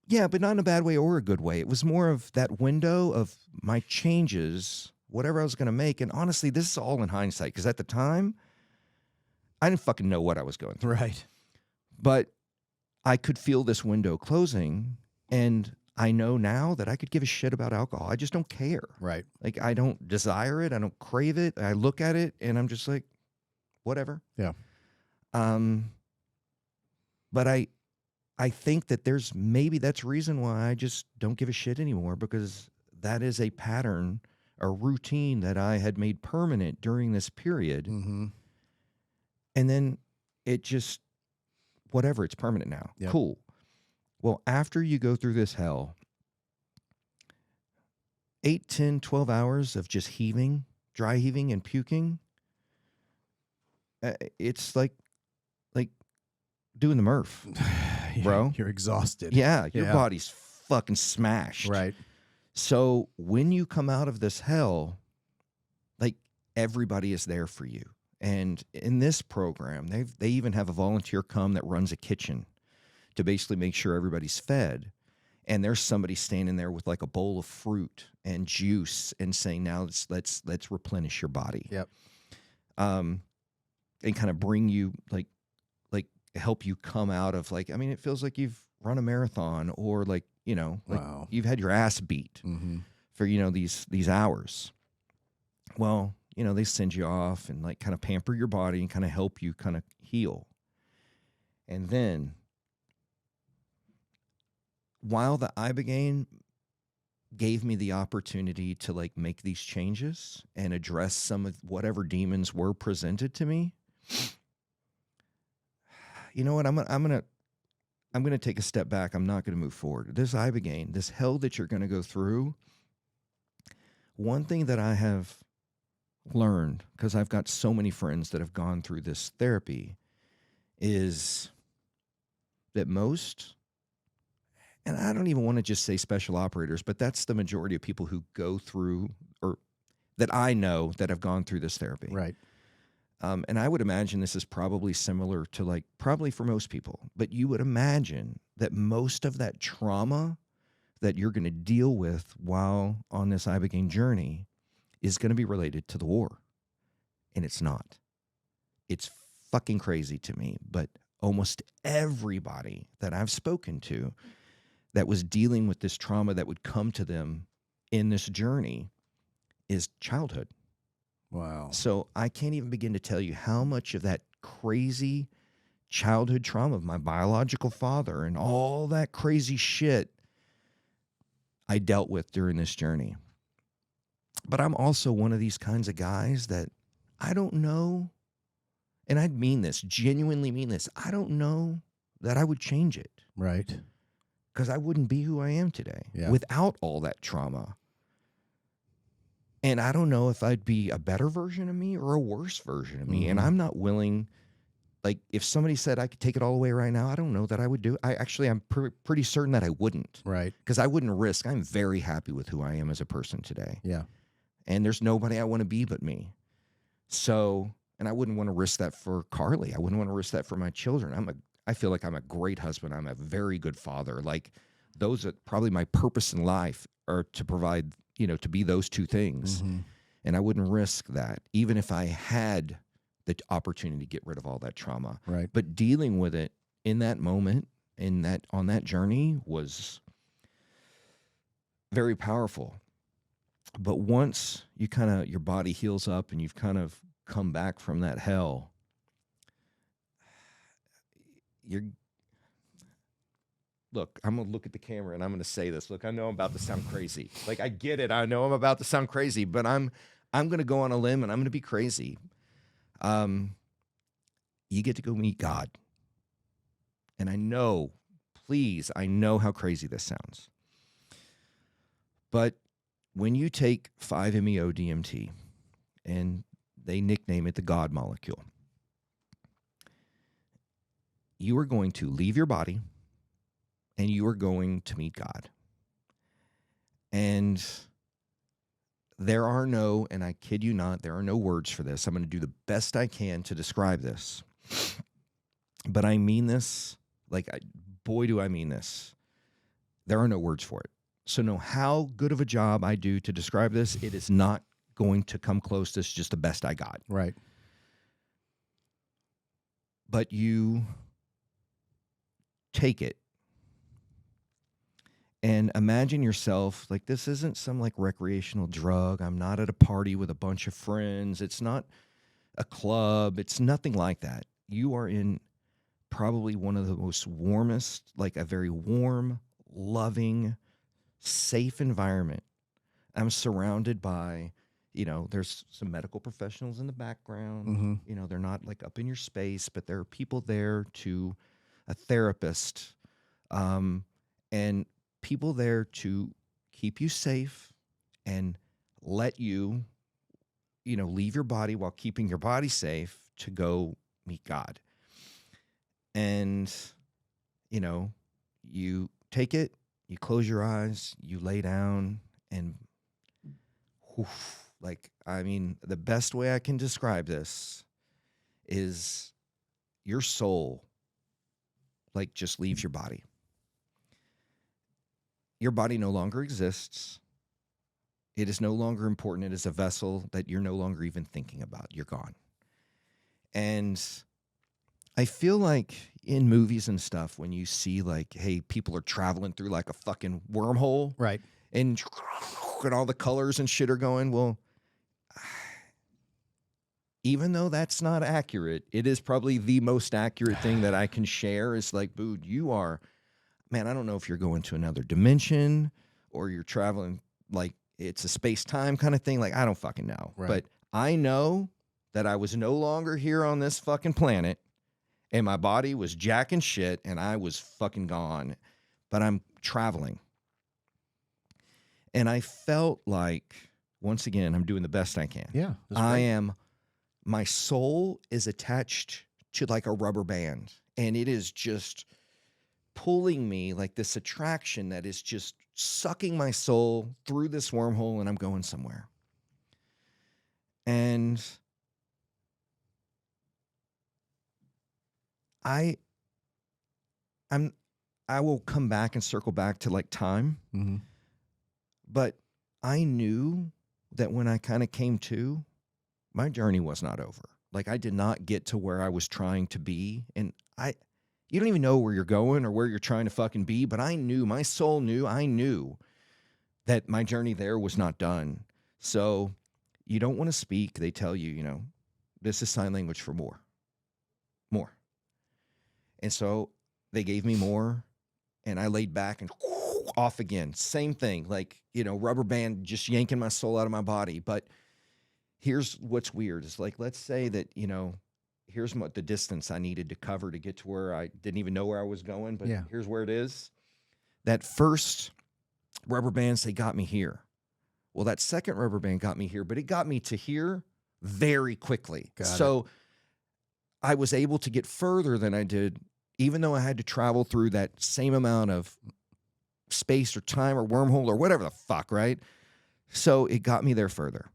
Yeah, but not in a bad way or a good way. It was more of that window of my changes, whatever I was going to make. And honestly, this is all in hindsight, because at the time, I didn't fucking know what I was going through. Right. But I could feel this window closing, and I know now that I could give a shit about alcohol. I just don't care. Right. Like, I don't desire it. I don't crave it. I look at it, and I'm just like, whatever. Yeah. But I think that maybe that's the reason why I just don't give a shit anymore, because that is a pattern, a routine that I had made permanent during this period. Mm-hmm. And then it just, whatever, it's permanent now. Yep. Cool. Well, after you go through this hell, 8, 10, 12 hours of just heaving, dry heaving and puking, it's like doing the Murph. Bro, you're exhausted. Yeah, your body's fucking smashed. Right. So when you come out of this hell, like, everybody is there for you. And in this program, they even have a volunteer come that runs a kitchen to basically make sure everybody's fed. And there's somebody standing there with like a bowl of fruit and juice and saying, now let's replenish your body. Yep. And kind of bring you like help you come out of, like, I mean, it feels like you've run a marathon, or like, Wow. you've had your ass beat for, these hours. Well, they send you off and like kind of pamper your body and kind of help you kind of heal. And then while the Ibogaine gave me the opportunity to like make these changes and address some of whatever demons were presented to me, you know what? I'm gonna take a step back. I'm not gonna move forward. This Ibogaine, this hell that you're gonna go through. One thing that I have learned, because I've got so many friends that have gone through this therapy, is that most, and I don't even want to just say special operators, but that's the majority of people who go through, or that I know that have gone through this therapy. Right. And I would imagine this is probably similar to, like, probably for most people, but you would imagine that most of that trauma that you're going to deal with while on this Ibogaine journey is going to be related to the war. And it's not. It's fucking crazy to me, but almost everybody that I've spoken to that was dealing with this trauma that would come to them in this journey is childhood. Wow. So I can't even begin to tell you how much of that crazy childhood trauma of my biological father and all that crazy shit I dealt with during this journey. But I'm also one of these kinds of guys that I don't know, and I mean this, genuinely mean this, I don't know that I would change it. Right. Because I wouldn't be who I am today without all that trauma. And I don't know if I'd be a better version of me or a worse version of me. Mm-hmm. And I'm not willing, like, if somebody said I could take it all away right now, I don't know that I would do it. I'm pretty certain that I wouldn't. Right. Because I wouldn't risk. I'm very happy with who I am as a person today. Yeah. And there's nobody I want to be but me. So, and I wouldn't want to risk that for Carly. I wouldn't want to risk that for my children. I feel like I'm a great husband. I'm a very good father. Like, those are probably my purpose in life, are to provide, to be those two things. Mm-hmm. And I wouldn't risk that, even if I had the opportunity to get rid of all that trauma. Right. But dealing with it in that moment, on that journey, was very powerful. But once you your body heals up and you've kind of come back from that hell, look, I'm going to look at the camera and I'm going to say this. Look, I know I'm about to sound crazy. Like, I get it. I know I'm about to sound crazy, but I'm going to go on a limb and I'm going to be crazy. You get to go meet God. And I know how crazy this sounds. But when you take 5-MeO-DMT, and they nickname it the God molecule, you are going to leave your body and you are going to meet God. And there are no, and I kid you not, there are no words for this. I'm going to do the best I can to describe this. But I mean this, like, boy, do I mean this. There are no words for it. So no how good of a job I do to describe this, it is not going to come close. This is just the best I got. Right. But you take it and imagine yourself, like, this isn't some like recreational drug. I'm not at a party with a bunch of friends. It's not a club. It's nothing like that. You are in probably one of the most warmest, like a very warm, loving, safe environment. I'm surrounded by, there's some medical professionals in the background. Mm-hmm. They're not like up in your space, but there are people there a therapist, and people there to keep you safe and let you, leave your body while keeping your body safe to go meet God. And, you take it, you close your eyes, you lay down, and the best way I can describe this is your soul, like, just leaves your body. Your body no longer exists. It is no longer important. It is a vessel that you're no longer even thinking about. You're gone. And I feel like in movies and stuff, when you see, like, hey, people are traveling through like a fucking wormhole, Right. and all the colors and shit are going, well, even though that's not accurate, it is probably the most accurate thing that I can share. Is like, dude, you are, man, I don't know if you're going to another dimension or you're traveling, like, it's a space-time kind of thing. Like, I don't fucking know. Right. But I know that I was no longer here on this fucking planet, and my body was jacking shit, and I was fucking gone. But I'm traveling. And I felt like, once again, I'm doing the best I can. Yeah. That's great. My soul is attached to like a rubber band, and it is just pulling me like this attraction that is just sucking my soul through this wormhole, and I'm going somewhere. And I will come back and circle back to like time. Mm-hmm. But I knew that when I kind of came to, my journey was not over. Like, I did not get to where I was trying to be. And you don't even know where you're going or where you're trying to fucking be. But I knew, my soul knew, I knew that my journey there was not done. So you don't want to speak. They tell you, this is sign language for more. More. And so they gave me more, and I laid back and off again. Same thing, like, rubber band just yanking my soul out of my body. But here's what's weird. It's like, let's say that, here's what the distance I needed to cover to get to where I didn't even know where I was going, but here's where it is. That first rubber bands, they got me here. Well, that second rubber band got me here, but it got me to here very quickly. So I was able to get further than I did, even though I had to travel through that same amount of space or time or wormhole or whatever the fuck, right? So it got me there further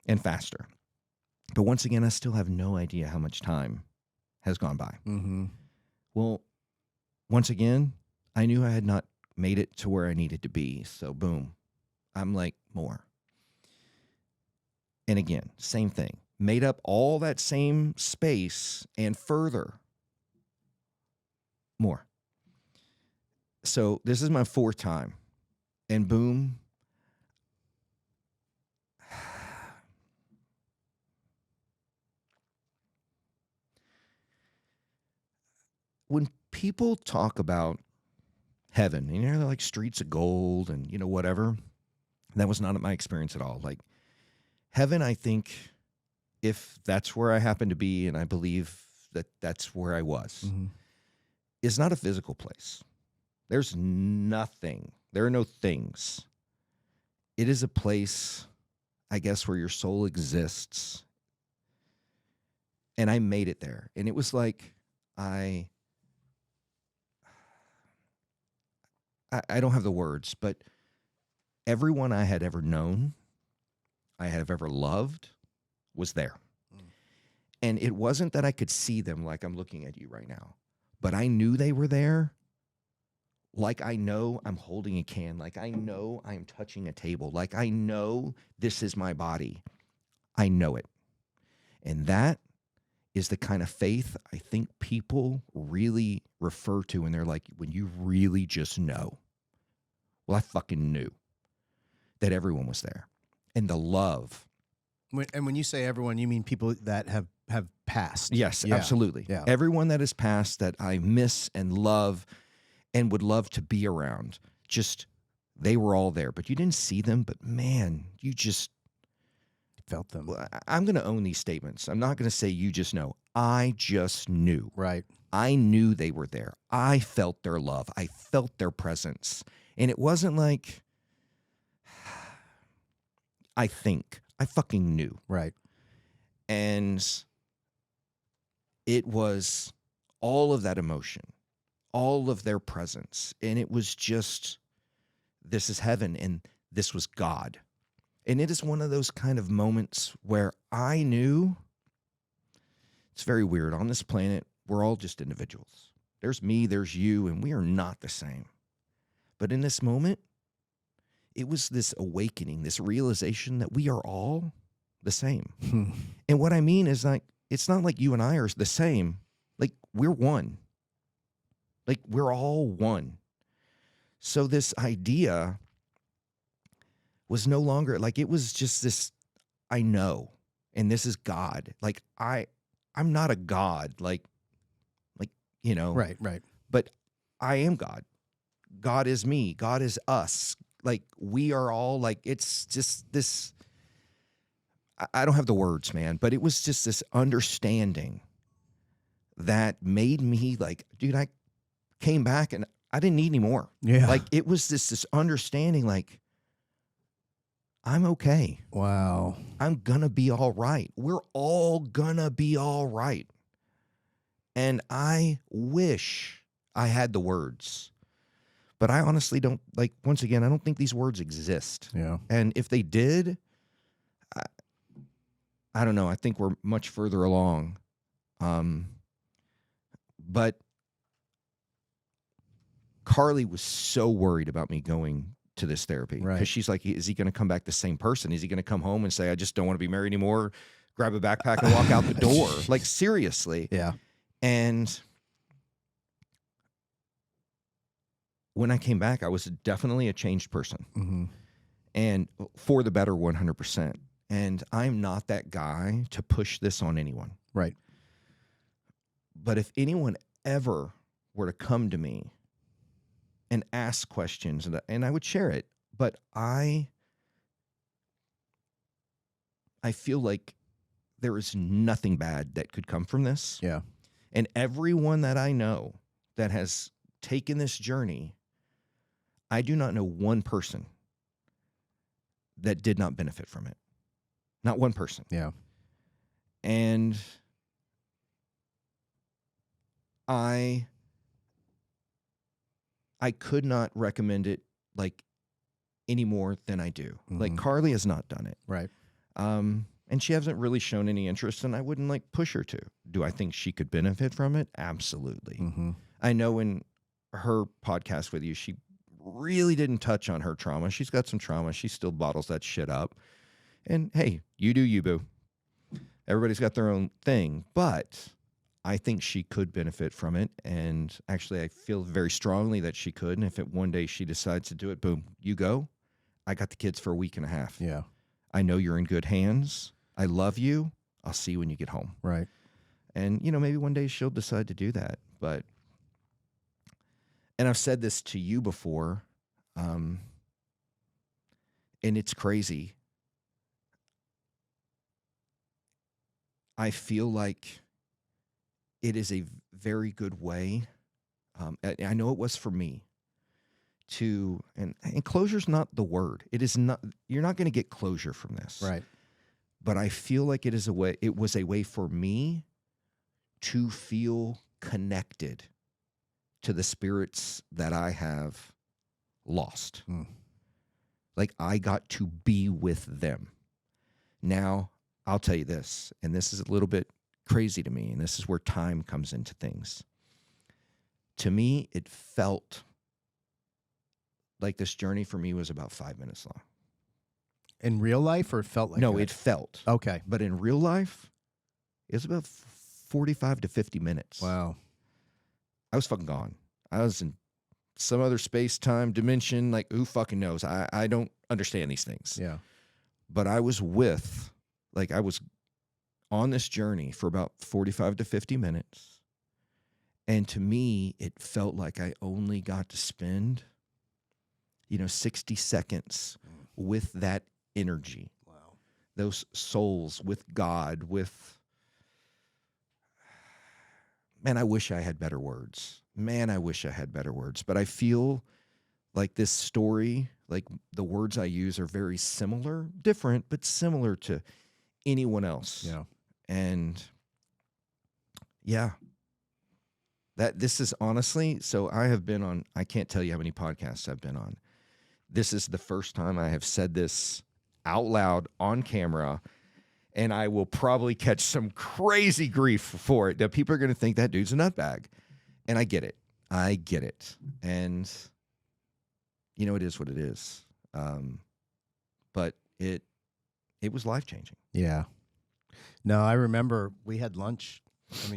and faster. But once again, I still have no idea how much time has gone by. Mm-hmm. Well, once again, I knew I had not made it to where I needed to be. So boom, I'm like, more. And again, same thing. Made up all that same space and further. More. So this is my fourth time. And boom. When people talk about heaven, they're like streets of gold and, whatever, that was not my experience at all. Like, heaven, I think, if that's where I happen to be, and I believe that that's where I was, is not a physical place. There's nothing. There are no things. It is a place, I guess, where your soul exists. And I made it there. And it was like, I don't have the words, but everyone I had ever known I have ever loved was there. Mm. And it wasn't that I could see them like I'm looking at you right now, but I knew they were there. Like I know I'm holding a can, like I know I'm touching a table, like I know this is my body. I know it. And that is the kind of faith I think people really refer to when they're like, when you really just know. Well, I fucking knew that everyone was there. And the love. And when you say everyone, you mean people that have passed. Yes, Yeah. absolutely. Yeah. Everyone that has passed that I miss and love and would love to be around. Just, they were all there. But you didn't see them, but man, you just Felt them. I'm going to own these statements. I'm not going to say you just know. I just knew. Right. I knew they were there. I felt their love. I felt their presence. And it wasn't like, I think. I fucking knew. Right. And it was all of that emotion, all of their presence. And it was just, this is heaven and this was God. And it is one of those kind of moments where I knew, it's very weird. On this planet, we're all just individuals. There's me, there's you, and we are not the same. But in this moment, it was this awakening, this realization that we are all the same. And what I mean is, like, it's not like you and I are the same. Like, we're one. Like, we're all one. So this idea was no longer, like, it was just this, I know, and this is God. Like, I'm not a God, like, you know. Right, right. But I am God. God is me. God is us. Like, we are all, like, it's just this, I don't have the words, man, but it was just this understanding that made me like, dude, I came back and I didn't need any more. Yeah. Like, it was this understanding, like, I'm okay. Wow. I'm gonna be all right. We're all gonna be all right. And I wish I had the words, but I honestly don't, like, once again, I don't think these words exist. Yeah. And if they did, I don't know. I think we're much further along. But Carly was so worried about me going to this therapy because Right. she's like, is he going to come back the same person? Is he going to come home and say, I just don't want to be married anymore, grab a backpack and walk out the door? Like, seriously. Yeah. And when I came back, I was definitely a changed person. Mm-hmm. And for the better, 100%. And I'm not that guy to push this on anyone. Right. But if anyone ever were to come to me and ask questions, and I would share it, but I feel like there is nothing bad that could come from this. Yeah. And everyone that I know that has taken this journey, I do not know one person that did not benefit from it. Not one person. Yeah. And I could not recommend it like any more than I do. Mm-hmm. Like, Carly has not done it. Right. And she hasn't really shown any interest, and I wouldn't like push her to. Do I think she could benefit from it? Absolutely. Mm-hmm. I know in her podcast with you, she really didn't touch on her trauma. She's got some trauma. She still bottles that shit up. And hey, you do you, boo. Everybody's got their own thing, but I think she could benefit from it. And actually, I feel very strongly that she could. And if one day she decides to do it, boom, you go. I got the kids for a week and a half. Yeah. I know you're in good hands. I love you. I'll see you when you get home. Right. And, you know, maybe one day she'll decide to do that. But, and I've said this to you before, and it's crazy. I feel like it is a very good way. I know it was for me to, and closure's not the word. It is not, you're not going to get closure from this. Right. But I feel like it was a way for me to feel connected to the spirits that I have lost. Mm. Like, I got to be with them. Now, I'll tell you this, and this is a little bit crazy to me, and this is where time comes into things. To me, it felt like this journey for me was about 5 minutes long. In real life, or it felt like No, that? it felt. Okay. But in real life, it was about 45 to 50 minutes. Wow. I was fucking gone. I was in some other space-time dimension, like who fucking knows? I don't understand these things. Yeah. But I was I was on this journey for about 45 to 50 minutes. And to me, it felt like I only got to spend, 60 seconds with that energy. Wow. Those souls, with God, man, I wish I had better words. But I feel like this story, like the words I use are very similar, different, but similar to anyone else. Yeah. And yeah, this is honestly, so I have been on, I can't tell you how many podcasts I've been on. This is the first time I have said this out loud on camera, and I will probably catch some crazy grief for it, that people are going to think that dude's a nutbag. And I get it. And, it is what it is. But it was life-changing. Yeah. No, I remember we had lunch,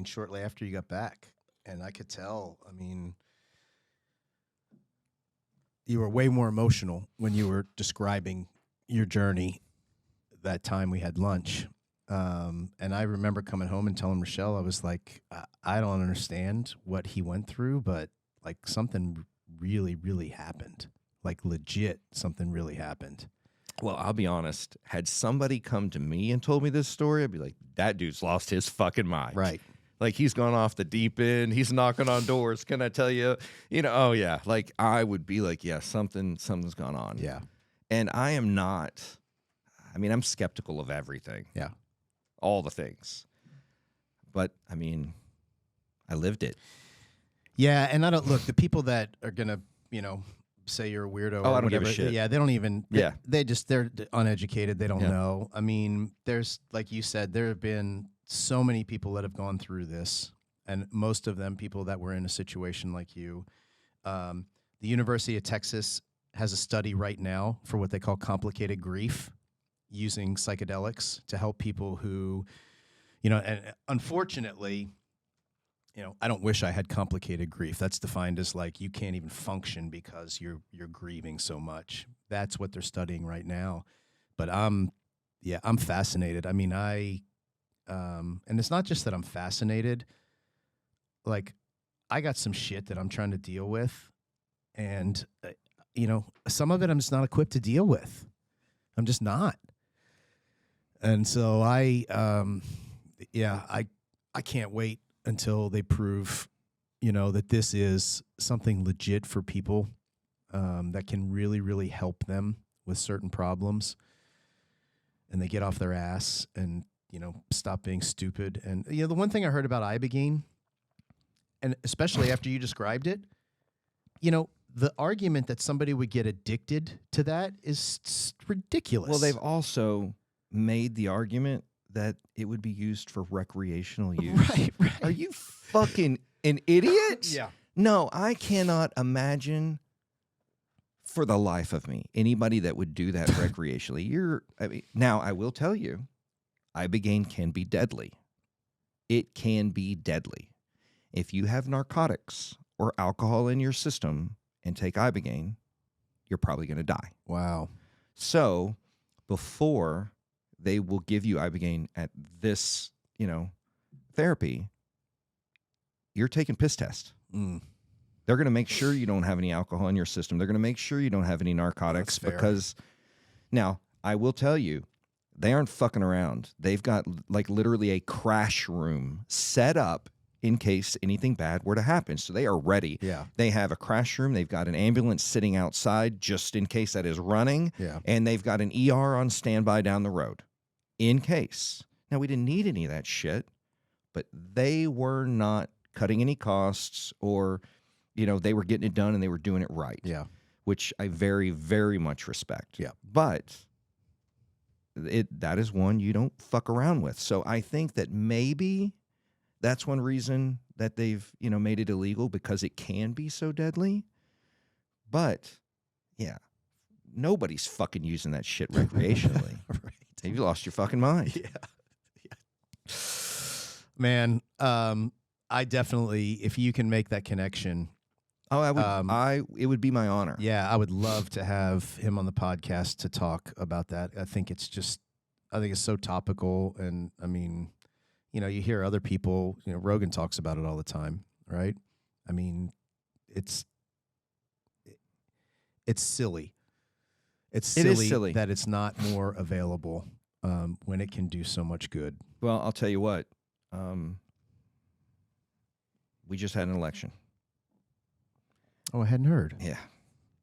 shortly after you got back, and I could tell, you were way more emotional when you were describing your journey that time we had lunch. And I remember coming home and telling Rochelle, I was like, I don't understand what he went through, but like something really, really happened. Like legit, something really happened. Well, I'll be honest. Had somebody come to me and told me this story, I'd be like, that dude's lost his fucking mind. Right. Like he's gone off the deep end. He's knocking on doors. Can I tell you? Oh yeah. Like I would be like, yeah, something's gone on. Yeah. And I am not, I'm skeptical of everything. Yeah. All the things. But I lived it. Yeah. And I don't look, the people that are going to, say you're a weirdo or I don't whatever. give a shit. Yeah. They don't even, Yeah. they're uneducated. They don't Yeah. know. There's, like you said, there have been so many people that have gone through this, and most of them people that were in a situation like you. The University of Texas has a study right now for what they call complicated grief, using psychedelics to help people who, and unfortunately, I don't wish I had complicated grief. That's defined as like you can't even function because you're grieving so much. That's what they're studying right now. But I'm fascinated. And it's not just that I'm fascinated. Like, I got some shit that I'm trying to deal with, and some of it I'm just not equipped to deal with. I'm just not. And so I can't wait until they prove, that this is something legit for people that can really, really help them with certain problems, and they get off their ass and stop being stupid. And the one thing I heard about ibogaine, and especially after you described it, the argument that somebody would get addicted to that is ridiculous. Well, they've also made the argument that it would be used for recreational use. Right. Are you fucking an idiot? Yeah. No, I cannot imagine for the life of me anybody that would do that recreationally. Now, I will tell you, ibogaine can be deadly. It can be deadly. If you have narcotics or alcohol in your system and take ibogaine, you're probably going to die. Wow. So before they will give you ibogaine at this, therapy, you're taking piss test. They're going to make sure you don't have any alcohol in your system. They're going to make sure you don't have any narcotics, because now I will tell you, they aren't fucking around. They've got like literally a crash room set up in case anything bad were to happen. So they are ready. Yeah. They have a crash room. They've got an ambulance sitting outside just in case that is running. Yeah. And they've got an ER on standby down the road in case. Now, we didn't need any of that shit, but they were not cutting any costs, or, they were getting it done and they were doing it right. Yeah. Which I very, very much respect. Yeah. But that is one you don't fuck around with. So I think that maybe that's one reason that they've, made it illegal, because it can be so deadly. But yeah, nobody's fucking using that shit recreationally. Right. You lost your fucking mind. Yeah. Man, I definitely, if you can make that connection. Oh, I would. It would be my honor. Yeah, I would love to have him on the podcast to talk about that. I think it's so topical, and I mean, you hear other people. Rogan talks about it all the time, right? I mean, it's silly. It is silly that it's not more available when it can do so much good. Well, I'll tell you what. We just had an election. Oh, I hadn't heard. Yeah,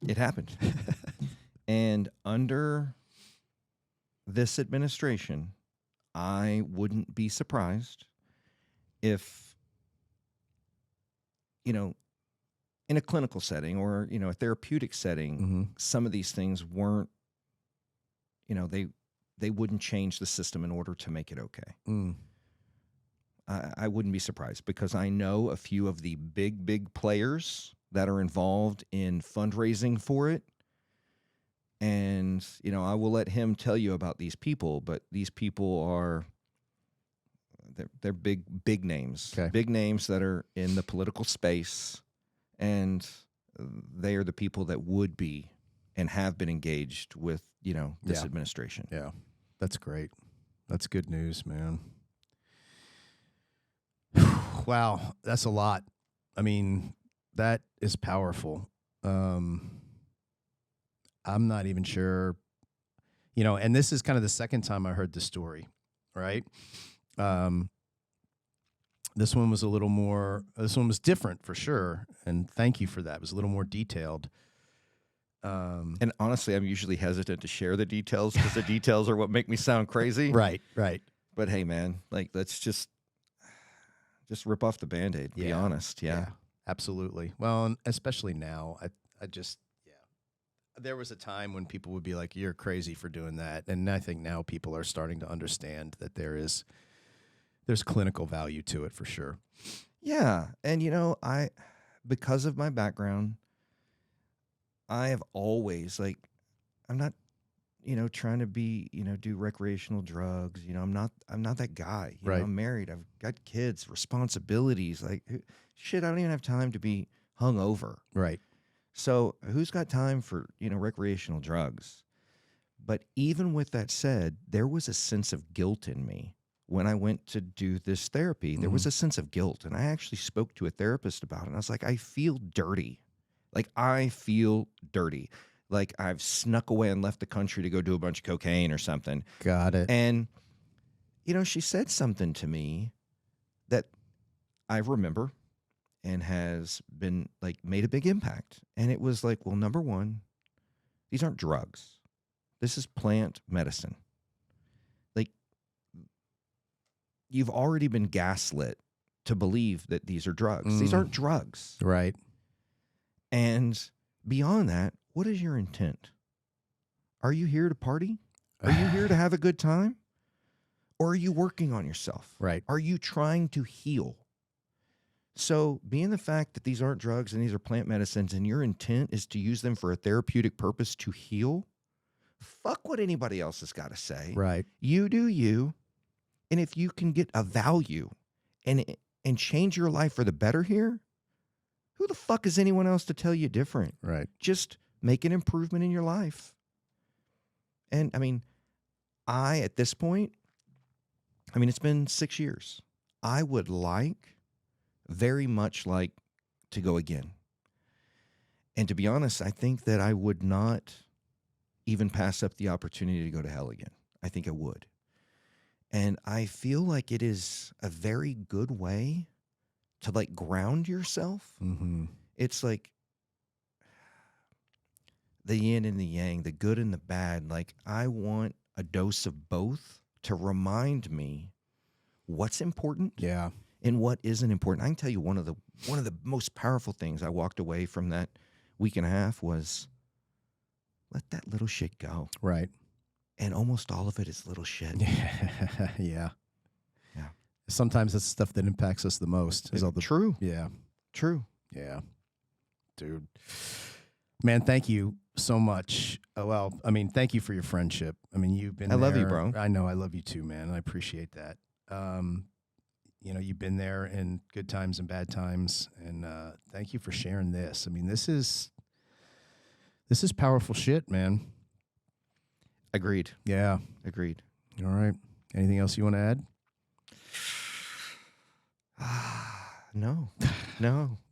it happened. And under this administration, I wouldn't be surprised if, in a clinical setting or, a therapeutic setting, some of these things weren't, they wouldn't change the system in order to make it okay. Mm. I wouldn't be surprised, because I know a few of the big players that are involved in fundraising for it. And, I will let him tell you about these people, but these people are, they're big names, okay. Big names that are in the political space, and they are the people that would be and have been engaged with, this administration. Yeah, that's great. That's good news, man. Wow, that's a lot. I mean, that is powerful. I'm not even sure, and this is kind of the second time I heard the story, right? This one was this one was different for sure. And thank you for that. It was a little more detailed. And honestly, I'm usually hesitant to share the details, because the details are what make me sound crazy. Right. But hey, man, let's just rip off the Band-Aid, be honest. Yeah. Absolutely. Well, and especially now, I just, there was a time when people would be like, you're crazy for doing that. And I think now people are starting to understand that there's clinical value to it for sure. Yeah. And, because of my background, I have always, I'm not, trying to be, do recreational drugs. I'm not that guy. Right. I'm married. I've got kids, responsibilities. Shit, I don't even have time to be hungover. Right. So who's got time for, recreational drugs? But even with that said, there was a sense of guilt in me when I went to do this therapy. There was a sense of guilt. And I actually spoke to a therapist about it. And I was like, I feel dirty. I feel dirty. I've snuck away and left the country to go do a bunch of cocaine or something. Got it. And, she said something to me that I remember and has been, made a big impact. And it was well, number one, these aren't drugs. This is plant medicine. You've already been gaslit to believe that these are drugs. These aren't drugs. Right. And beyond that, what is your intent? Are you here to party? Are you here to have a good time? Or are you working on yourself? Right. Are you trying to heal? So being the fact that these aren't drugs and these are plant medicines, and your intent is to use them for a therapeutic purpose to heal, fuck what anybody else has got to say. Right. You do you. And if you can get a value and change your life for the better here, who the fuck is anyone else to tell you different? Right. Just make an improvement in your life. And I mean, at this point, it's been 6 years. I would very much like to go again. And to be honest, I think that I would not even pass up the opportunity to go to hell again. I think I would. And I feel like it is a very good way to ground yourself. Mm-hmm. It's the yin and the yang, the good and the bad. I want a dose of both to remind me what's important. Yeah. And what isn't important. I can tell you one of the most powerful things I walked away from that week and a half was let that little shit go. Right. And almost all of it is little shit. Yeah. Yeah. Sometimes that's the stuff that impacts us the most. Is all the True. Yeah. True. Yeah. Dude. Man, thank you so much. Well, I mean, thank you for your friendship. I mean, you've been I there. love you, bro. I know I love you too, man. And I appreciate that. You know, you've been there in good times and bad times. And thank you for sharing this. I mean, this is powerful shit, man. Agreed. Yeah. Agreed. All right. Anything else you want to add? No.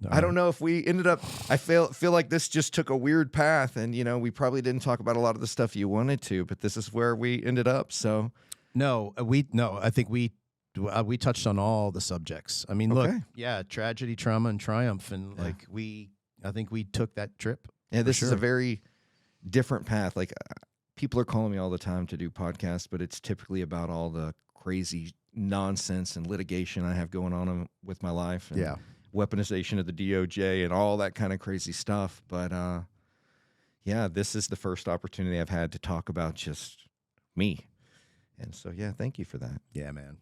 I don't know if we ended up. I feel like this just took a weird path, and you know, we probably didn't talk about a lot of the stuff you wanted to, but this is where we ended up. So I think we touched on all the subjects. I mean, look, Okay. yeah, tragedy, trauma, and triumph, and Yeah. like I think we took that trip. yeah, this is sure. a very different path. Like people are calling me all the time to do podcasts, but it's typically about all the crazy nonsense and litigation I have going on with my life. And Yeah. weaponization of the DOJ and all that kind of crazy stuff. But yeah, this is the first opportunity I've had to talk about just me. And so, yeah, thank you for that. Yeah, man.